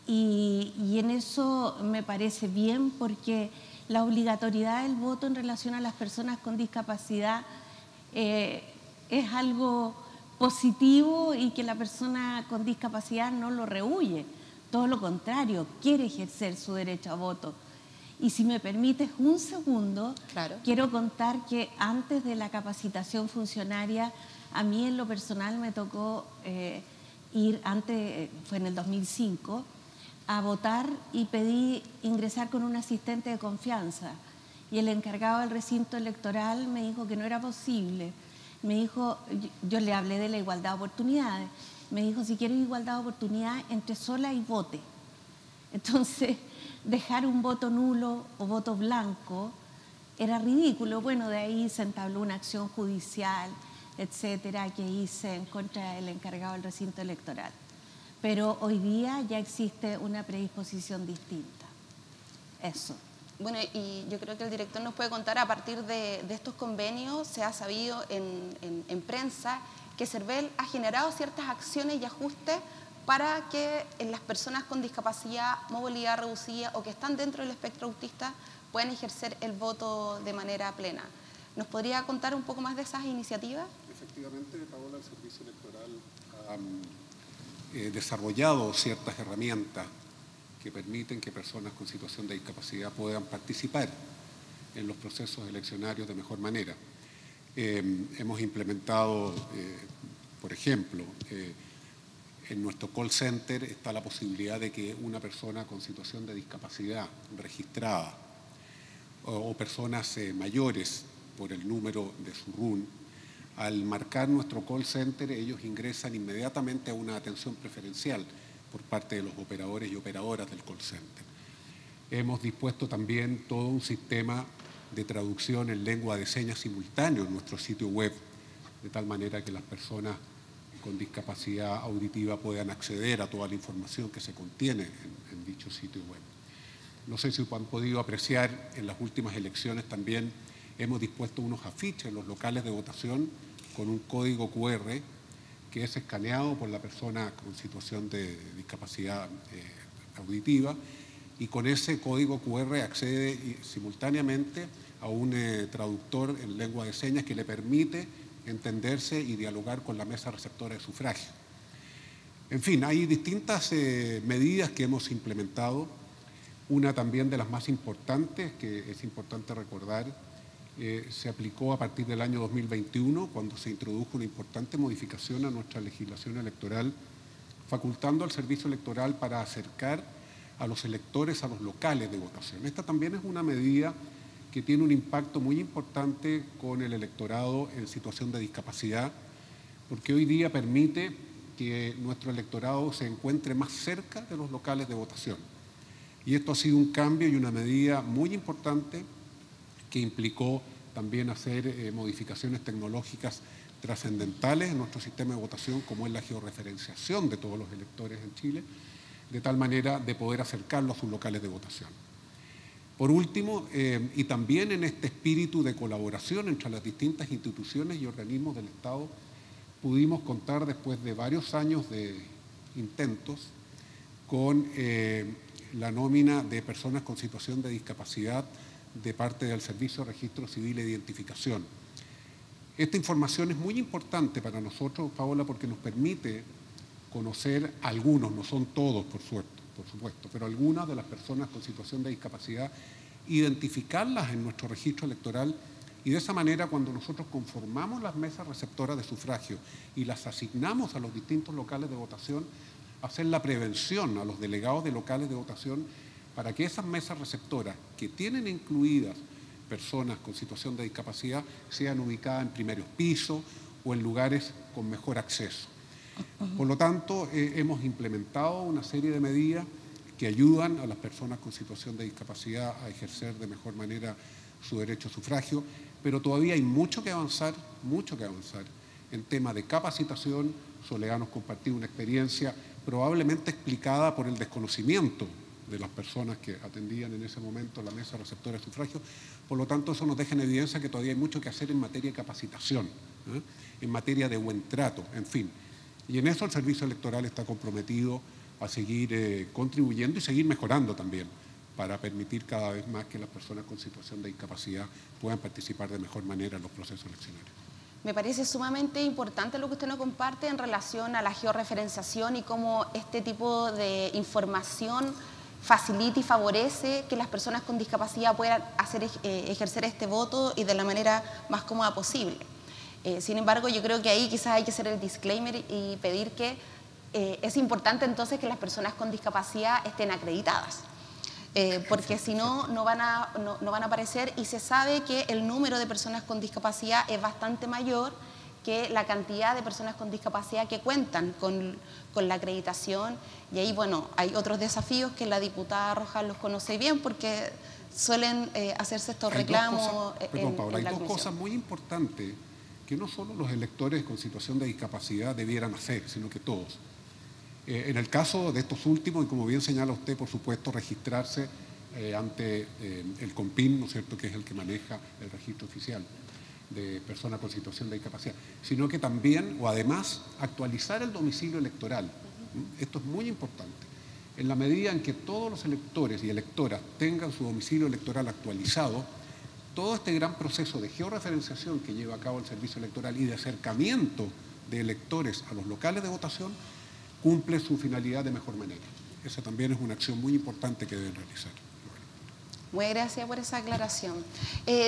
Y en eso me parece bien porque la obligatoriedad del voto en relación a las personas con discapacidad es algo positivo y que la persona con discapacidad no lo rehúye. Todo lo contrario, quiere ejercer su derecho a voto. Y si me permites un segundo, claro, quiero contar que antes de la capacitación funcionaria, a mí en lo personal me tocó fue en el 2005, a votar y pedí ingresar con un asistente de confianza. Y el encargado del recinto electoral me dijo que no era posible. Me dijo, yo le hablé de la igualdad de oportunidades, me dijo, si quieres igualdad de oportunidades, entre sola y vote. Entonces, dejar un voto nulo o voto blanco era ridículo. Bueno, de ahí se entabló una acción judicial, etcétera, que hice en contra del encargado del recinto electoral. Pero hoy día ya existe una predisposición distinta. Eso. Bueno, y yo creo que el director nos puede contar, a partir de estos convenios, se ha sabido en prensa que CERVEL ha generado ciertas acciones y ajustes para que las personas con discapacidad, movilidad reducida o que están dentro del espectro autista puedan ejercer el voto de manera plena. ¿Nos podría contar un poco más de esas iniciativas? Efectivamente, Paola, el Servicio Electoral ha desarrollado ciertas herramientas que permiten que personas con situación de discapacidad puedan participar en los procesos eleccionarios de mejor manera. Hemos implementado, por ejemplo, en nuestro call center está la posibilidad de que una persona con situación de discapacidad registrada o personas mayores por el número de su RUN, al marcar nuestro call center ellos ingresan inmediatamente a una atención preferencial por parte de los operadores y operadoras del call center. Hemos dispuesto también todo un sistema de traducción en lengua de señas simultáneo en nuestro sitio web, de tal manera que las personas con discapacidad auditiva puedan acceder a toda la información que se contiene en dicho sitio web. No sé si han podido apreciar, en las últimas elecciones también hemos dispuesto unos afiches en los locales de votación con un código QR que es escaneado por la persona con situación de discapacidad auditiva y con ese código QR accede simultáneamente a un traductor en lengua de señas que le permite entenderse y dialogar con la mesa receptora de sufragio. En fin, hay distintas medidas que hemos implementado. Una también de las más importantes, que es importante recordar, se aplicó a partir del año 2021, cuando se introdujo una importante modificación a nuestra legislación electoral, facultando al servicio electoral para acercar a los electores a los locales de votación. Esta también es una medida que tiene un impacto muy importante con el electorado en situación de discapacidad, porque hoy día permite que nuestro electorado se encuentre más cerca de los locales de votación. Y esto ha sido un cambio y una medida muy importante que implicó también hacer modificaciones tecnológicas trascendentales en nuestro sistema de votación, como es la georreferenciación de todos los electores en Chile, de tal manera de poder acercarlos a sus locales de votación. Por último, y también en este espíritu de colaboración entre las distintas instituciones y organismos del Estado, pudimos contar después de varios años de intentos con la nómina de personas con situación de discapacidad de parte del Servicio de Registro Civil e Identificación. Esta información es muy importante para nosotros, Paola, porque nos permite conocer algunos, no son todos por supuesto, pero algunas de las personas con situación de discapacidad, identificarlas en nuestro registro electoral y de esa manera cuando nosotros conformamos las mesas receptoras de sufragio y las asignamos a los distintos locales de votación, hacer la prevención a los delegados de locales de votación para que esas mesas receptoras que tienen incluidas personas con situación de discapacidad sean ubicadas en primeros pisos o en lugares con mejor acceso. Por lo tanto, hemos implementado una serie de medidas que ayudan a las personas con situación de discapacidad a ejercer de mejor manera su derecho a sufragio, pero todavía hay mucho que avanzar en tema de capacitación. Soledad nos compartió una experiencia probablemente explicada por el desconocimiento de las personas que atendían en ese momento la mesa receptora de sufragio. Por lo tanto, eso nos deja en evidencia que todavía hay mucho que hacer en materia de capacitación, en materia de buen trato, en fin. Y en eso el Servicio Electoral está comprometido a seguir contribuyendo y seguir mejorando también para permitir cada vez más que las personas con situación de discapacidad puedan participar de mejor manera en los procesos eleccionarios. Me parece sumamente importante lo que usted nos comparte en relación a la georreferenciación y cómo este tipo de información facilita y favorece que las personas con discapacidad puedan ejercer este voto y de la manera más cómoda posible. Sin embargo, yo creo que ahí quizás hay que hacer el disclaimer y pedir que es importante entonces que las personas con discapacidad estén acreditadas. Porque si no, no van a aparecer, y se sabe que el número de personas con discapacidad es bastante mayor que la cantidad de personas con discapacidad que cuentan con la acreditación. Y ahí, bueno, hay otros desafíos que la diputada Rojas los conoce bien porque suelen hacerse estos reclamos. Hay dos cosas muy importantes que no solo los electores con situación de discapacidad debieran hacer, sino que todos. En el caso de estos últimos, y como bien señala usted, por supuesto, registrarse ante el CONPIN, ¿no es cierto?, que es el que maneja el registro oficial de personas con situación de discapacidad, sino que también, o además, actualizar el domicilio electoral. Esto es muy importante. En la medida en que todos los electores y electoras tengan su domicilio electoral actualizado, todo este gran proceso de georreferenciación que lleva a cabo el Servicio Electoral y de acercamiento de electores a los locales de votación cumple su finalidad de mejor manera. Esa también es una acción muy importante que deben realizar. Muchas gracias por esa aclaración.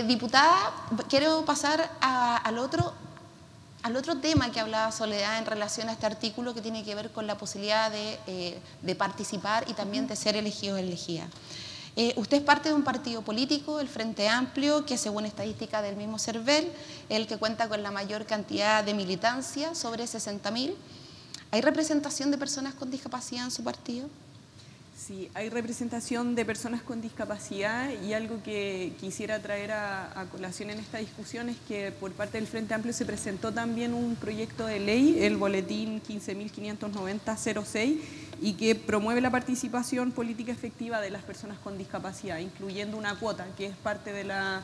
Diputada, quiero pasar al otro tema que hablaba Soledad en relación a este artículo que tiene que ver con la posibilidad de participar y también de ser elegido o elegida. Usted es parte de un partido político, el Frente Amplio, que según estadística del mismo CERVEL, es el que cuenta con la mayor cantidad de militancia, sobre 60.000. ¿Hay representación de personas con discapacidad en su partido? Sí, hay representación de personas con discapacidad, y algo que quisiera traer a colación en esta discusión es que por parte del Frente Amplio se presentó también un proyecto de ley, el boletín 15.590-06, y que promueve la participación política efectiva de las personas con discapacidad, incluyendo una cuota, que es parte de la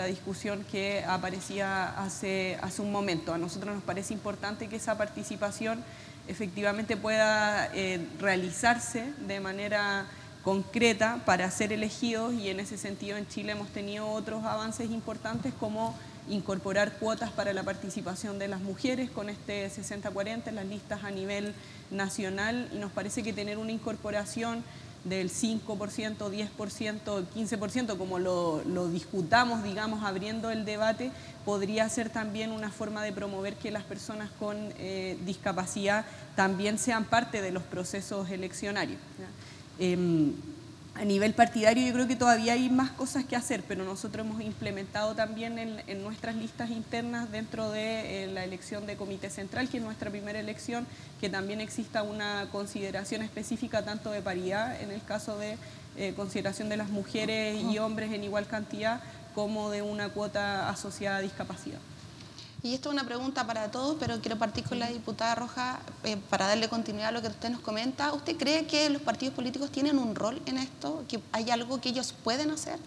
discusión que aparecía hace un momento. A nosotros nos parece importante que esa participación efectivamente pueda realizarse de manera concreta para ser elegidos, y en ese sentido en Chile hemos tenido otros avances importantes como incorporar cuotas para la participación de las mujeres con este 60-40 en las listas a nivel nacional, y nos parece que tener una incorporación del 5%, 10%, 15%, como lo discutamos, digamos, abriendo el debate, podría ser también una forma de promover que las personas con discapacidad también sean parte de los procesos eleccionarios. A nivel partidario yo creo que todavía hay más cosas que hacer, pero nosotros hemos implementado también en nuestras listas internas dentro de la elección de comité central, que es nuestra primera elección, que también exista una consideración específica tanto de paridad, en el caso de consideración de las mujeres y hombres en igual cantidad, como de una cuota asociada a discapacidad. Y esto es una pregunta para todos, pero quiero partir con la diputada Rojas para darle continuidad a lo que usted nos comenta. ¿Usted cree que los partidos políticos tienen un rol en esto? ¿Que hay algo que ellos pueden hacer?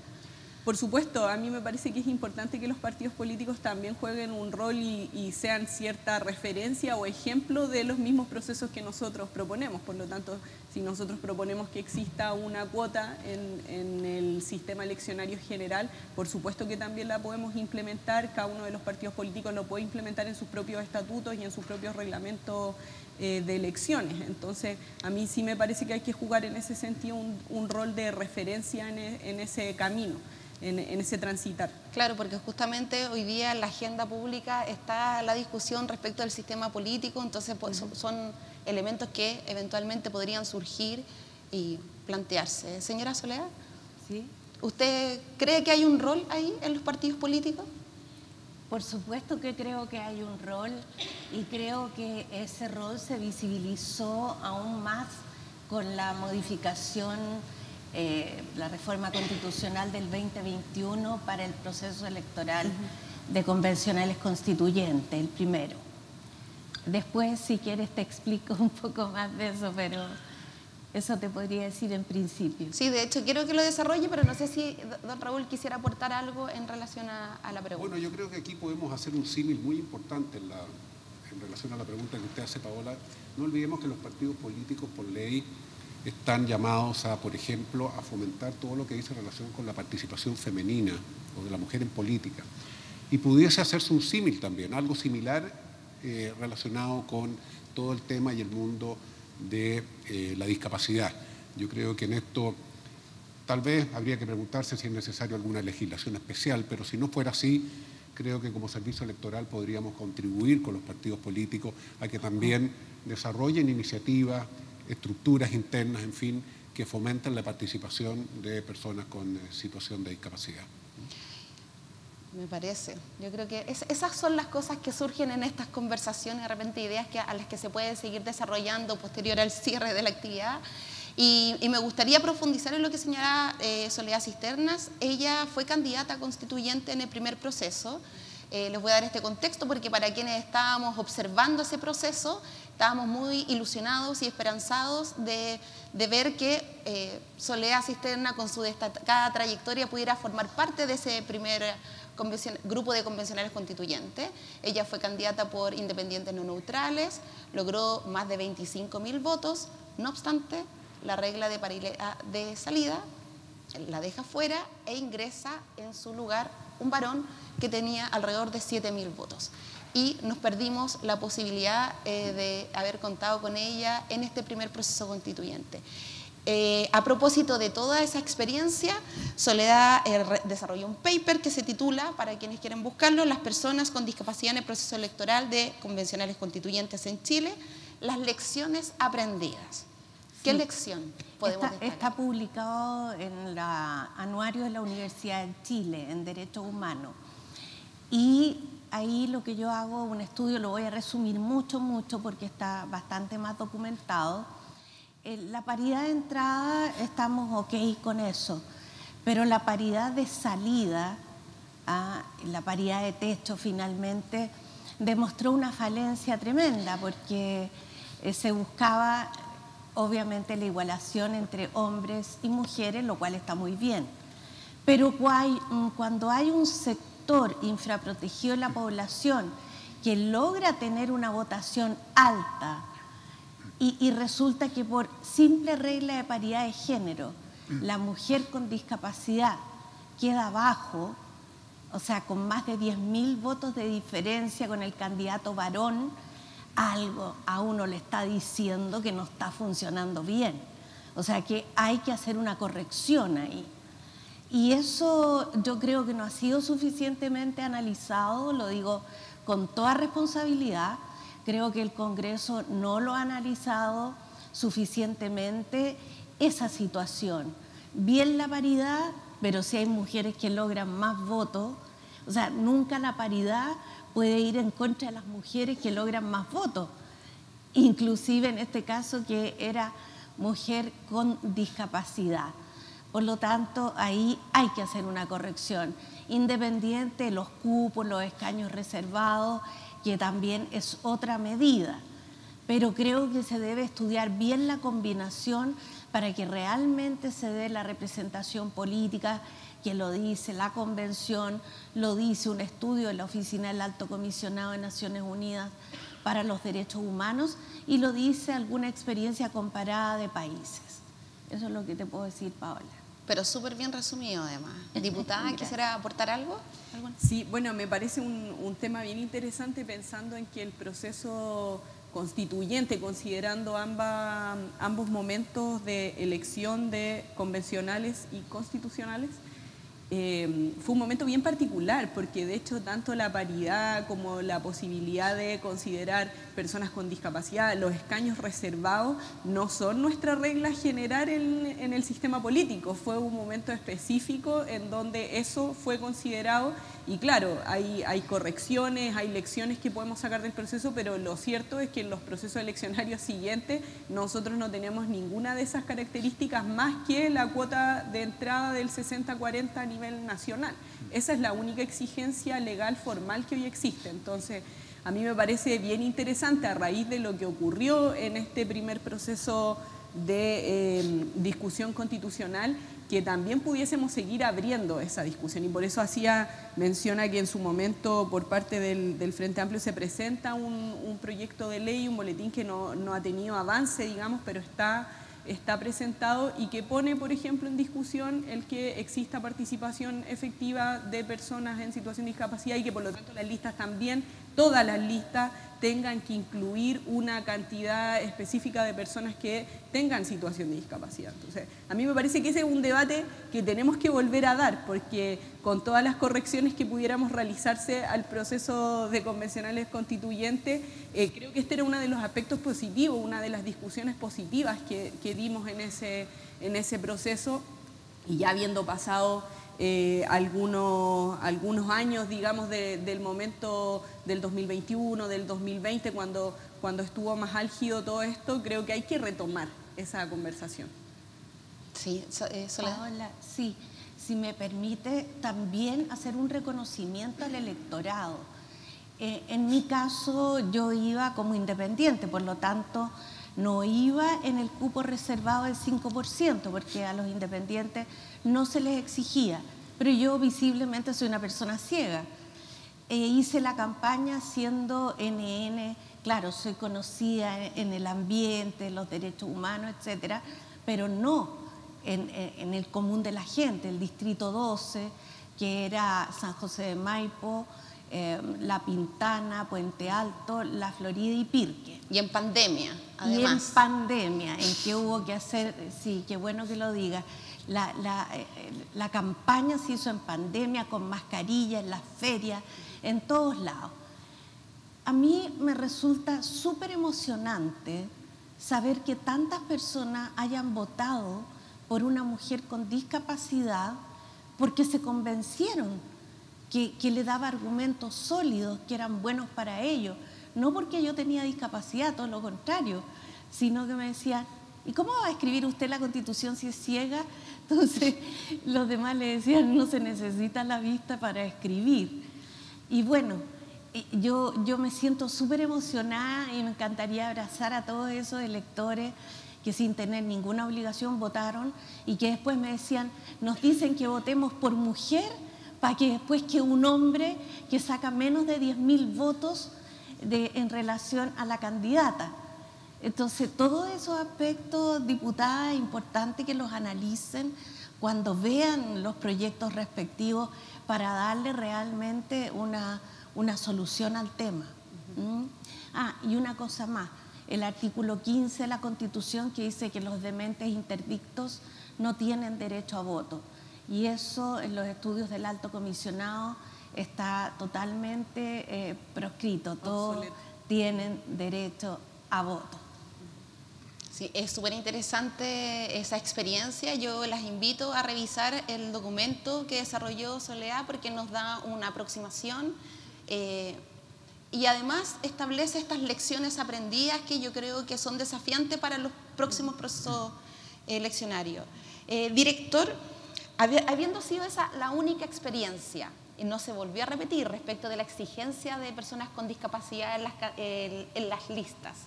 Por supuesto, a mí me parece que es importante que los partidos políticos también jueguen un rol y sean cierta referencia o ejemplo de los mismos procesos que nosotros proponemos. Por lo tanto, si nosotros proponemos que exista una cuota en el sistema eleccionario general, por supuesto que también la podemos implementar. Cada uno de los partidos políticos lo puede implementar en sus propios estatutos y en sus propios reglamentos de elecciones. Entonces, a mí sí me parece que hay que jugar en ese sentido un rol de referencia en ese camino. En ese transitar. Claro, porque justamente hoy día en la agenda pública está la discusión respecto del sistema político, entonces pues, son elementos que eventualmente podrían surgir y plantearse. Señora Soledad, ¿sí? ¿Usted cree que hay un rol ahí en los partidos políticos? Por supuesto que creo que hay un rol y creo que ese rol se visibilizó aún más con la modificación la reforma constitucional del 2021 para el proceso electoral de convencionales constituyentes, el primero. Después, si quieres, te explico un poco más de eso, pero eso te podría decir en principio. Sí, de hecho, quiero que lo desarrolle, pero no sé si don Raúl quisiera aportar algo en relación a la pregunta. Bueno, yo creo que aquí podemos hacer un símil muy importante en relación a la pregunta que usted hace, Paola. No olvidemos que los partidos políticos, por ley, están llamados a, por ejemplo, a fomentar todo lo que dice en relación con la participación femenina o de la mujer en política. Y pudiese hacerse un símil también, algo similar relacionado con todo el tema y el mundo de la discapacidad. Yo creo que en esto tal vez habría que preguntarse si es necesario alguna legislación especial, pero si no fuera así, creo que como servicio electoral podríamos contribuir con los partidos políticos a que también desarrollen iniciativas, estructuras internas, en fin, que fomenten la participación de personas con situación de discapacidad. Me parece. Yo creo que esas son las cosas que surgen en estas conversaciones, de repente ideas a las que se puede seguir desarrollando posterior al cierre de la actividad. Y me gustaría profundizar en lo que señala Soledad Cisternas. Ella fue candidata constituyente en el primer proceso. Les voy a dar este contexto porque para quienes estábamos observando ese proceso, estábamos muy ilusionados y esperanzados de ver que Soledad Cisterna, con su destacada trayectoria, pudiera formar parte de ese primer grupo de convencionales constituyentes. Ella fue candidata por independientes no neutrales, logró más de 25.000 votos, no obstante, la regla de paridad de salida la deja fuera e ingresa en su lugar un varón que tenía alrededor de 7.000 votos. Y nos perdimos la posibilidad de haber contado con ella en este primer proceso constituyente. A propósito de toda esa experiencia, Soledad desarrolló un paper que se titula, para quienes quieren buscarlo, Las personas con discapacidad en el proceso electoral de convencionales constituyentes en Chile, las lecciones aprendidas. ¿Qué lección podemos destacar? Está publicado en el anuario de la Universidad de Chile en Derechos Humanos. Y ahí lo que yo hago, un estudio, lo voy a resumir mucho porque está bastante más documentado. La paridad de entrada, estamos ok con eso, pero la paridad de salida, la paridad de techo finalmente, demostró una falencia tremenda porque se buscaba obviamente la igualación entre hombres y mujeres, lo cual está muy bien. Pero cuando hay un sector infraprotegido de la población que logra tener una votación alta y resulta que por simple regla de paridad de género, la mujer con discapacidad queda abajo, o sea, con más de 10.000 votos de diferencia con el candidato varón, algo a uno le está diciendo que no está funcionando bien. O sea que hay que hacer una corrección ahí. Y eso yo creo que no ha sido suficientemente analizado, lo digo con toda responsabilidad. Creo que el Congreso no lo ha analizado suficientemente esa situación bien la paridad, pero si hay mujeres que logran más votos, o sea, nunca la paridad puede ir en contra de las mujeres que logran más votos, inclusive en este caso que era mujer con discapacidad. Por lo tanto, ahí hay que hacer una corrección, independiente de los cupos, los escaños reservados, que también es otra medida. Pero creo que se debe estudiar bien la combinación para que realmente se dé la representación política que lo dice la Convención, lo dice un estudio de la Oficina del Alto Comisionado de Naciones Unidas para los Derechos Humanos y lo dice alguna experiencia comparada de países. Eso es lo que te puedo decir, Paola. Pero súper bien resumido además. Diputada, ¿quisiera aportar algo? Sí, bueno, me parece un tema bien interesante pensando en que el proceso constituyente, considerando ambos momentos de elección de convencionales y constitucionales, fue un momento bien particular porque de hecho tanto la paridad como la posibilidad de considerar personas con discapacidad, los escaños reservados no son nuestra regla general en el sistema político, fue un momento específico en donde eso fue considerado y claro, hay correcciones, hay lecciones que podemos sacar del proceso, pero lo cierto es que en los procesos eleccionarios siguientes nosotros no tenemos ninguna de esas características más que la cuota de entrada del 60-40 a nivel nacional. Esa es la única exigencia legal formal que hoy existe. Entonces, a mí me parece bien interesante a raíz de lo que ocurrió en este primer proceso de discusión constitucional, que también pudiésemos seguir abriendo esa discusión y por eso menciona que en su momento por parte del Frente Amplio se presenta un proyecto de ley, un boletín que no ha tenido avance, digamos, pero está presentado y que pone, por ejemplo, en discusión el que exista participación efectiva de personas en situación de discapacidad y que por lo tanto las listas también, todas las listas, tengan que incluir una cantidad específica de personas que tengan situación de discapacidad. Entonces, a mí me parece que ese es un debate que tenemos que volver a dar, porque con todas las correcciones que pudiéramos realizarse al proceso de convencionales constituyentes, creo que este era uno de los aspectos positivos, una de las discusiones positivas que dimos en ese proceso, y ya habiendo pasado algunos años, digamos, del momento del 2021, del 2020, cuando estuvo más álgido todo esto, creo que hay que retomar esa conversación. Sí, Soledad. Paola, sí, si me permite también hacer un reconocimiento al electorado. En mi caso yo iba como independiente, por lo tanto no iba en el cupo reservado del 5%, porque a los independientes no se les exigía, pero yo visiblemente soy una persona ciega. Hice la campaña siendo NN, claro, soy conocida en el ambiente, los derechos humanos, etcétera, pero no en el común de la gente, el distrito 12, que era San José de Maipo, La Pintana, Puente Alto, La Florida y Pirque. Y en pandemia, además. Y en pandemia, en que hubo que hacer, sí, qué bueno que lo diga, la campaña se hizo en pandemia, con mascarilla, en las ferias, en todos lados. A mí me resulta súper emocionante saber que tantas personas hayan votado por una mujer con discapacidad porque se convencieron que le daba argumentos sólidos que eran buenos para ellos, no porque yo tenía discapacidad, todo lo contrario, sino que me decían, ¿y cómo va a escribir usted la Constitución si es ciega? Entonces los demás le decían, no se necesita la vista para escribir. Y bueno, yo me siento súper emocionada y me encantaría abrazar a todos esos electores que sin tener ninguna obligación votaron y que después me decían, nos dicen que votemos por mujer para que después que un hombre que saca menos de 10.000 votos en relación a la candidata. Entonces, todos esos aspectos, diputada, es importante que los analicen cuando vean los proyectos respectivos para darle realmente una solución al tema. Y una cosa más, el artículo 15 de la Constitución que dice que los dementes interdictos no tienen derecho a voto. Y eso en los estudios del Alto Comisionado está totalmente proscrito. Todos tienen derecho a voto. Sí, es súper interesante esa experiencia. Yo las invito a revisar el documento que desarrolló Soledad porque nos da una aproximación y además establece estas lecciones aprendidas que yo creo que son desafiantes para los próximos procesos eleccionarios. Director, habiendo sido esa la única experiencia, y no se volvió a repetir respecto de la exigencia de personas con discapacidad en las listas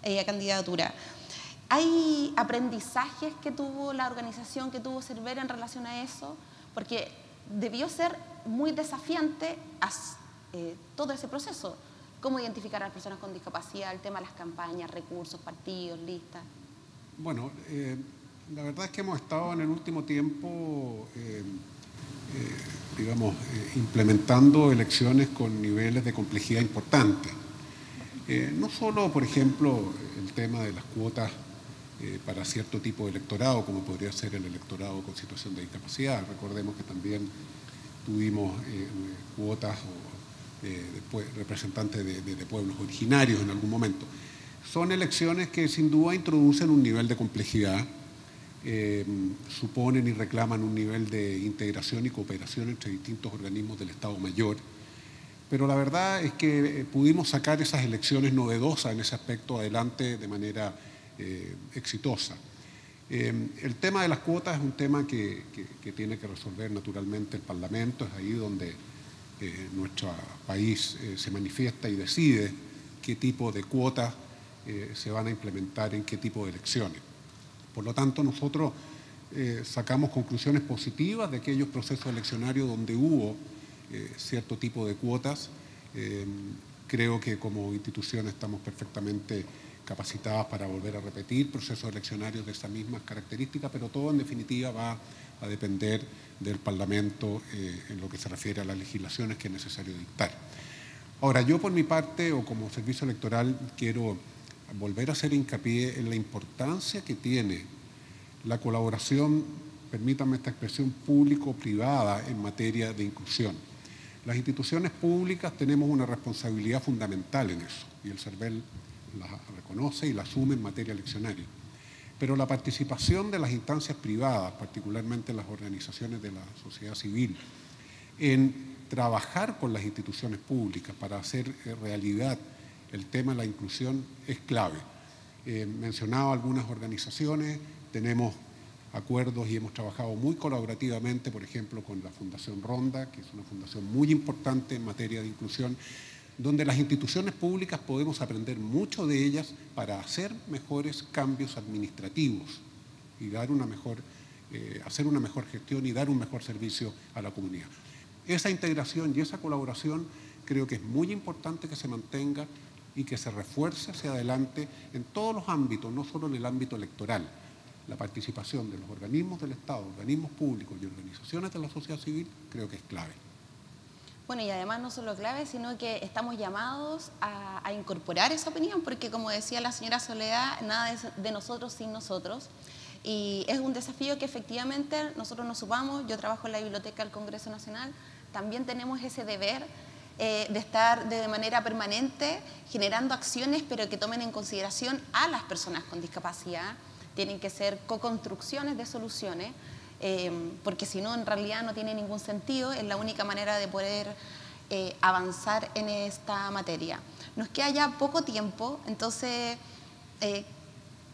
a candidatura, ¿hay aprendizajes que tuvo la organización, que tuvo Cervera en relación a eso? Porque debió ser muy desafiante todo ese proceso. ¿Cómo identificar a las personas con discapacidad, el tema de las campañas, recursos, partidos, listas? Bueno, la verdad es que hemos estado en el último tiempo, implementando elecciones con niveles de complejidad importantes. No solo, por ejemplo, el tema de las cuotas para cierto tipo de electorado, como podría ser el electorado con situación de discapacidad. Recordemos que también tuvimos cuotas o representantes de pueblos originarios en algún momento. Son elecciones que sin duda introducen un nivel de complejidad, suponen y reclaman un nivel de integración y cooperación entre distintos organismos del Estado Mayor. Pero la verdad es que pudimos sacar esas elecciones novedosas en ese aspecto adelante de manera exitosa. El tema de las cuotas es un tema que tiene que resolver naturalmente el Parlamento, es ahí donde nuestro país se manifiesta y decide qué tipo de cuotas se van a implementar en qué tipo de elecciones. Por lo tanto, nosotros sacamos conclusiones positivas de aquellos procesos eleccionarios donde hubo cierto tipo de cuotas. Creo que como institución estamos perfectamente capacitadas para volver a repetir procesos eleccionarios de esas mismas características, pero todo en definitiva va a depender del Parlamento en lo que se refiere a las legislaciones que es necesario dictar. Ahora, yo por mi parte, o como servicio electoral, quiero volver a hacer hincapié en la importancia que tiene la colaboración, permítanme esta expresión, público-privada en materia de inclusión. Las instituciones públicas tenemos una responsabilidad fundamental en eso, y el CERVEL la reconoce y la asume en materia eleccionaria. Pero la participación de las instancias privadas, particularmente las organizaciones de la sociedad civil, en trabajar con las instituciones públicas para hacer realidad el tema de la inclusión es clave. Mencionaba algunas organizaciones, tenemos acuerdos y hemos trabajado muy colaborativamente, por ejemplo, con la Fundación Ronda, que es una fundación muy importante en materia de inclusión, donde las instituciones públicas podemos aprender mucho de ellas para hacer mejores cambios administrativos y dar hacer una mejor gestión y dar un mejor servicio a la comunidad. Esa integración y esa colaboración creo que es muy importante que se mantenga y que se refuerce hacia adelante en todos los ámbitos, no solo en el ámbito electoral. La participación de los organismos del Estado, organismos públicos y organizaciones de la sociedad civil creo que es clave. Bueno, y además no solo clave, sino que estamos llamados a incorporar esa opinión, porque como decía la señora Soledad, nada es de nosotros sin nosotros. Y es un desafío que efectivamente nosotros nos sumamos. Yo trabajo en la Biblioteca del Congreso Nacional, también tenemos ese deber de estar de manera permanente generando acciones, pero que tomen en consideración a las personas con discapacidad. Tienen que ser co-construcciones de soluciones, porque si no, en realidad no tiene ningún sentido, es la única manera de poder avanzar en esta materia. Nos queda ya poco tiempo, entonces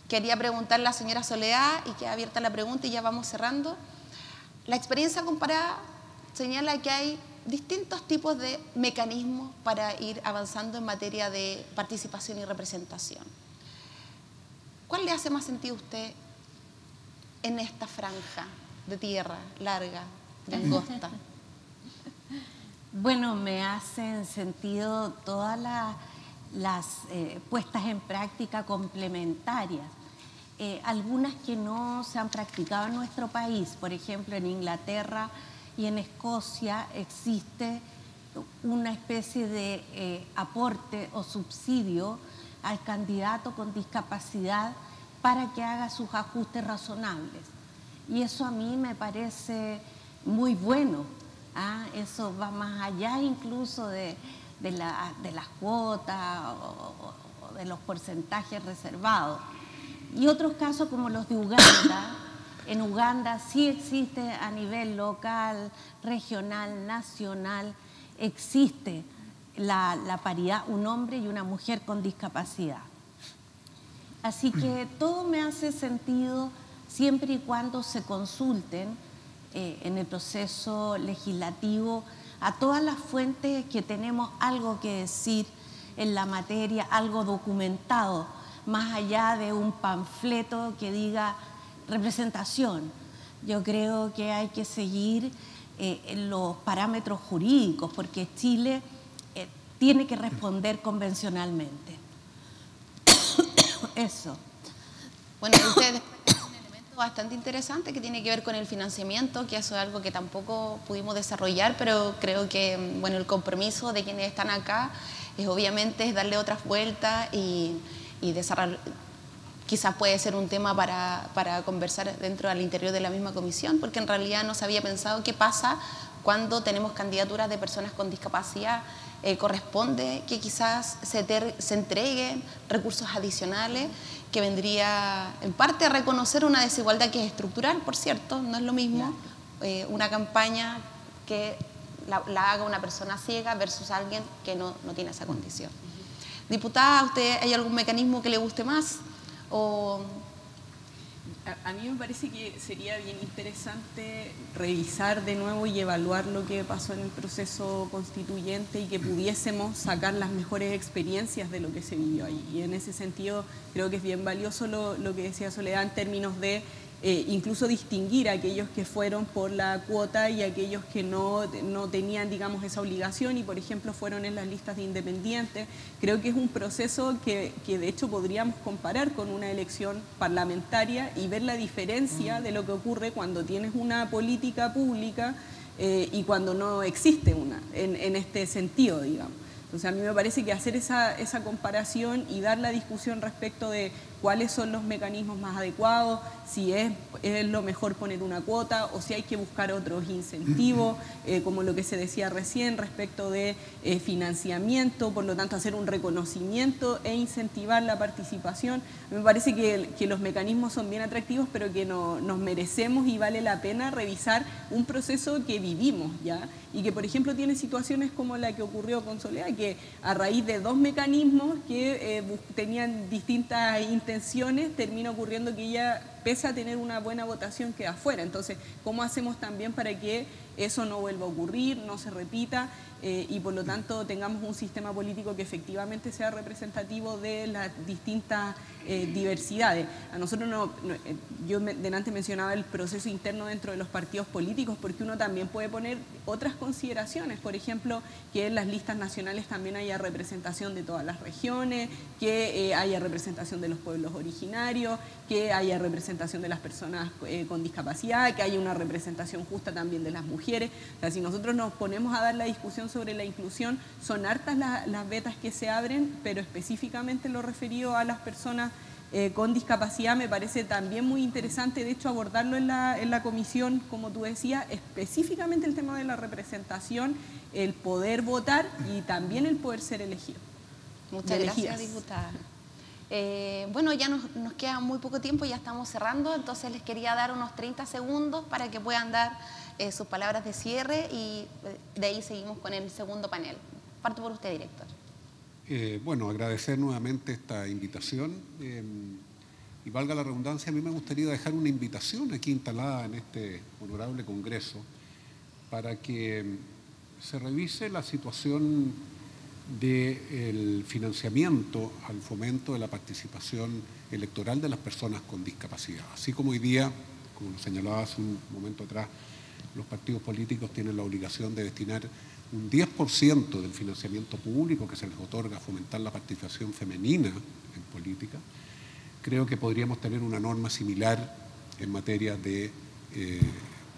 quería preguntarle a la señora Soledad, y queda abierta la pregunta y ya vamos cerrando. La experiencia comparada señala que hay distintos tipos de mecanismos para ir avanzando en materia de participación y representación. ¿Cuál le hace más sentido a usted en esta franja de tierra larga, de angosta? Bueno, me hacen sentido todas las puestas en práctica complementarias. Algunas que no se han practicado en nuestro país, por ejemplo, en Inglaterra y en Escocia existe una especie de aporte o subsidio al candidato con discapacidad para que haga sus ajustes razonables. Y eso a mí me parece muy bueno. Eso va más allá incluso de las cuotas o de los porcentajes reservados. Y otros casos como los de Uganda. En Uganda sí existe a nivel local, regional, nacional, existe la paridad, un hombre y una mujer con discapacidad. Así que todo me hace sentido siempre y cuando se consulten en el proceso legislativo a todas las fuentes que tenemos algo que decir en la materia, algo documentado, más allá de un panfleto que diga representación. Yo creo que hay que seguir los parámetros jurídicos, porque Chile tiene que responder convencionalmente. Eso. Bueno, ustedes un elemento bastante interesante que tiene que ver con el financiamiento, que eso es algo que tampoco pudimos desarrollar, pero creo que bueno, el compromiso de quienes están acá es obviamente darle otras vueltas y desarrollar. Quizás puede ser un tema para conversar dentro del interior de la misma comisión, porque en realidad no se había pensado qué pasa cuando tenemos candidaturas de personas con discapacidad. Corresponde que quizás se entreguen recursos adicionales, que vendría en parte a reconocer una desigualdad que es estructural, por cierto. No es lo mismo una campaña que la haga una persona ciega versus alguien que no tiene esa condición. Diputada, ¿a usted hay algún mecanismo que le guste más? A mí me parece que sería bien interesante revisar de nuevo y evaluar lo que pasó en el proceso constituyente y que pudiésemos sacar las mejores experiencias de lo que se vivió ahí. Y en ese sentido creo que es bien valioso lo que decía Soledad en términos de incluso distinguir a aquellos que fueron por la cuota y aquellos que no tenían, digamos, esa obligación y, por ejemplo, fueron en las listas de independientes. Creo que es un proceso que de hecho podríamos comparar con una elección parlamentaria y ver la diferencia de lo que ocurre cuando tienes una política pública y cuando no existe una, en este sentido, digamos. Entonces a mí me parece que hacer esa comparación y dar la discusión respecto de cuáles son los mecanismos más adecuados, si es lo mejor poner una cuota o si hay que buscar otros incentivos, como lo que se decía recién respecto de financiamiento, por lo tanto hacer un reconocimiento e incentivar la participación. Me parece que los mecanismos son bien atractivos, pero que nos merecemos y vale la pena revisar un proceso que vivimos ya y que, por ejemplo, tiene situaciones como la que ocurrió con Soledad, que a raíz de dos mecanismos que tenían distintas intenciones, termina ocurriendo que ella, pese a tener una buena votación, queda afuera. Entonces, ¿cómo hacemos también para que eso no vuelva a ocurrir, no se repita y por lo tanto tengamos un sistema político que efectivamente sea representativo de las distintas diversidades? A nosotros yo delante mencionaba el proceso interno dentro de los partidos políticos, porque uno también puede poner otras consideraciones, por ejemplo, que en las listas nacionales también haya representación de todas las regiones, que haya representación de los pueblos originarios, que haya representación de las personas con discapacidad, que haya una representación justa también de las mujeres. O sea, si nosotros nos ponemos a dar la discusión sobre la inclusión, son hartas las vetas que se abren, pero específicamente lo referido a las personas con discapacidad me parece también muy interesante, de hecho, abordarlo en la comisión, como tú decías, específicamente el tema de la representación, el poder votar y también el poder ser elegido. Muchas gracias, diputada. Bueno, ya nos queda muy poco tiempo, ya estamos cerrando, entonces les quería dar unos 30 segundos para que puedan dar sus palabras de cierre y de ahí seguimos con el segundo panel. Parto por usted, director. Bueno, agradecer nuevamente esta invitación y valga la redundancia, a mí me gustaría dejar una invitación aquí instalada en este honorable Congreso para que se revise la situación del financiamiento al fomento de la participación electoral de las personas con discapacidad. Así como hoy día, como lo señalaba hace un momento atrás, los partidos políticos tienen la obligación de destinar un 10% del financiamiento público que se les otorga a fomentar la participación femenina en política. Creo que podríamos tener una norma similar en materia de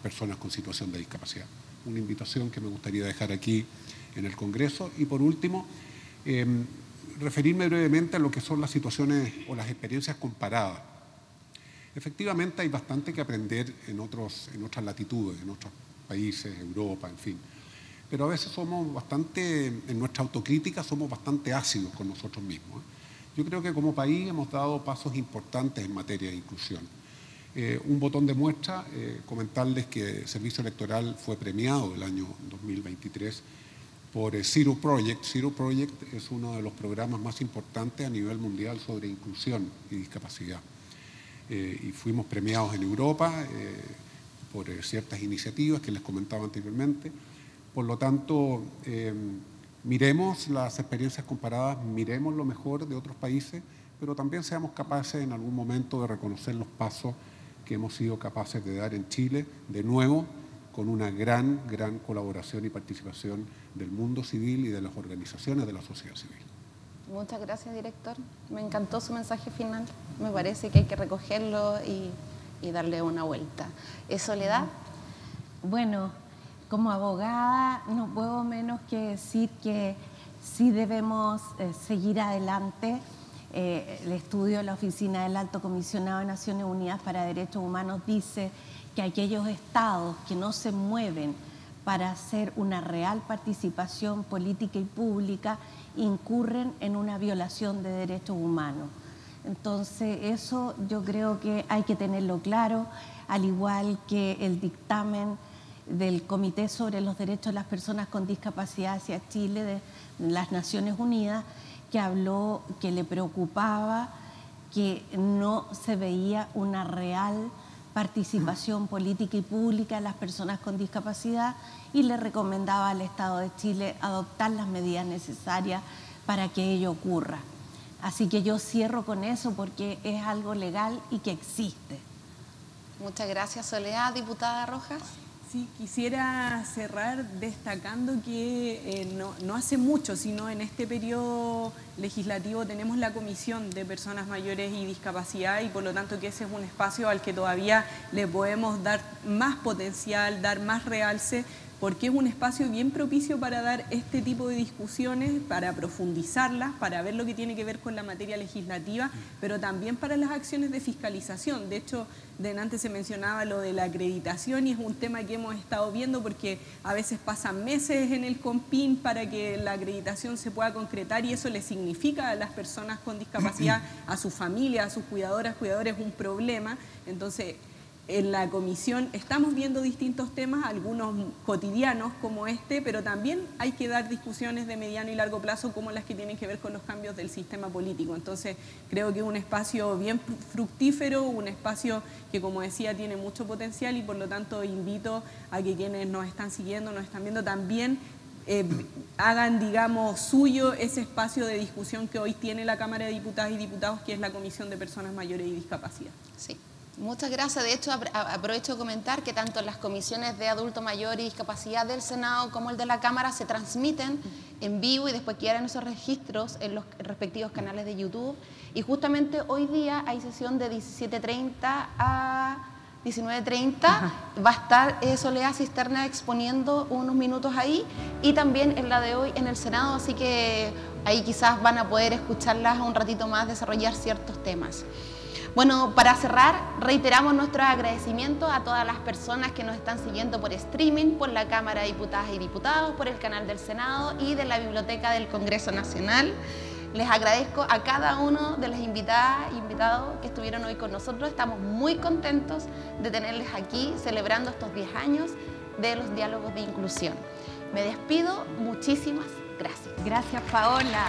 personas con situación de discapacidad. Una invitación que me gustaría dejar aquí en el Congreso. Y por último, referirme brevemente a lo que son las situaciones o las experiencias comparadas. Efectivamente hay bastante que aprender en otras latitudes, en otros países, Europa, en fin. Pero a veces somos bastante, en nuestra autocrítica somos bastante ácidos con nosotros mismos. Yo creo que como país hemos dado pasos importantes en materia de inclusión. Un botón de muestra, comentarles que el Servicio Electoral fue premiado el año 2023 por Zero Project. Zero Project es uno de los programas más importantes a nivel mundial sobre inclusión y discapacidad. Y fuimos premiados en Europa por ciertas iniciativas que les comentaba anteriormente. Por lo tanto, miremos las experiencias comparadas, miremos lo mejor de otros países, pero también seamos capaces en algún momento de reconocer los pasos que hemos sido capaces de dar en Chile, de nuevo, con una gran colaboración y participación del mundo civil y de las organizaciones de la sociedad civil. Muchas gracias, director. Me encantó su mensaje final. Me parece que hay que recogerlo y darle una vuelta. ¿Soledad? Bueno, como abogada no puedo menos que decir que sí debemos seguir adelante. El estudio de la Oficina del Alto Comisionado de Naciones Unidas para Derechos Humanos dice que aquellos estados que no se mueven para hacer una real participación política y pública incurren en una violación de derechos humanos. Entonces, eso yo creo que hay que tenerlo claro, al igual que el dictamen del Comité sobre los Derechos de las Personas con Discapacidad hacia Chile de las Naciones Unidas, que habló que le preocupaba que no se veía una real participación política y pública de las personas con discapacidad y le recomendaba al Estado de Chile adoptar las medidas necesarias para que ello ocurra. Así que yo cierro con eso porque es algo legal y que existe. Muchas gracias, Soledad. Diputada Rojas. Sí, quisiera cerrar destacando que no hace mucho, sino en este periodo legislativo tenemos la Comisión de Personas Mayores y Discapacidad y por lo tanto que ese es un espacio al que todavía le podemos dar más potencial, dar más realce, porque es un espacio bien propicio para dar este tipo de discusiones, para profundizarlas, para ver lo que tiene que ver con la materia legislativa, pero también para las acciones de fiscalización. De hecho, antes se mencionaba lo de la acreditación y es un tema que hemos estado viendo porque a veces pasan meses en el COMPIN para que la acreditación se pueda concretar y eso le significa a las personas con discapacidad, a su familia, a sus cuidadores un problema. Entonces, en la comisión estamos viendo distintos temas, algunos cotidianos como este, pero también hay que dar discusiones de mediano y largo plazo como las que tienen que ver con los cambios del sistema político. Entonces creo que es un espacio bien fructífero, un espacio que como decía tiene mucho potencial y por lo tanto invito a que quienes nos están siguiendo, nos están viendo también hagan, digamos, suyo ese espacio de discusión que hoy tiene la Cámara de Diputadas y Diputados, que es la Comisión de Personas Mayores y Discapacidad. Sí. Muchas gracias. De hecho, aprovecho de comentar que tanto las comisiones de adulto mayor y discapacidad del Senado como el de la Cámara se transmiten en vivo y después quedan esos registros en los respectivos canales de YouTube. Y justamente hoy día hay sesión de 17:30 a 19:30. Va a estar Soledad Cisterna exponiendo unos minutos ahí y también en la de hoy en el Senado, así que ahí quizás van a poder escucharlas un ratito más, desarrollar ciertos temas. Bueno, para cerrar, reiteramos nuestro agradecimiento a todas las personas que nos están siguiendo por streaming, por la Cámara de Diputadas y Diputados, por el canal del Senado y de la Biblioteca del Congreso Nacional. Les agradezco a cada uno de las invitadas e invitados que estuvieron hoy con nosotros. Estamos muy contentos de tenerles aquí celebrando estos 10 años de los diálogos de inclusión. Me despido, muchísimas gracias. Gracias, Paola.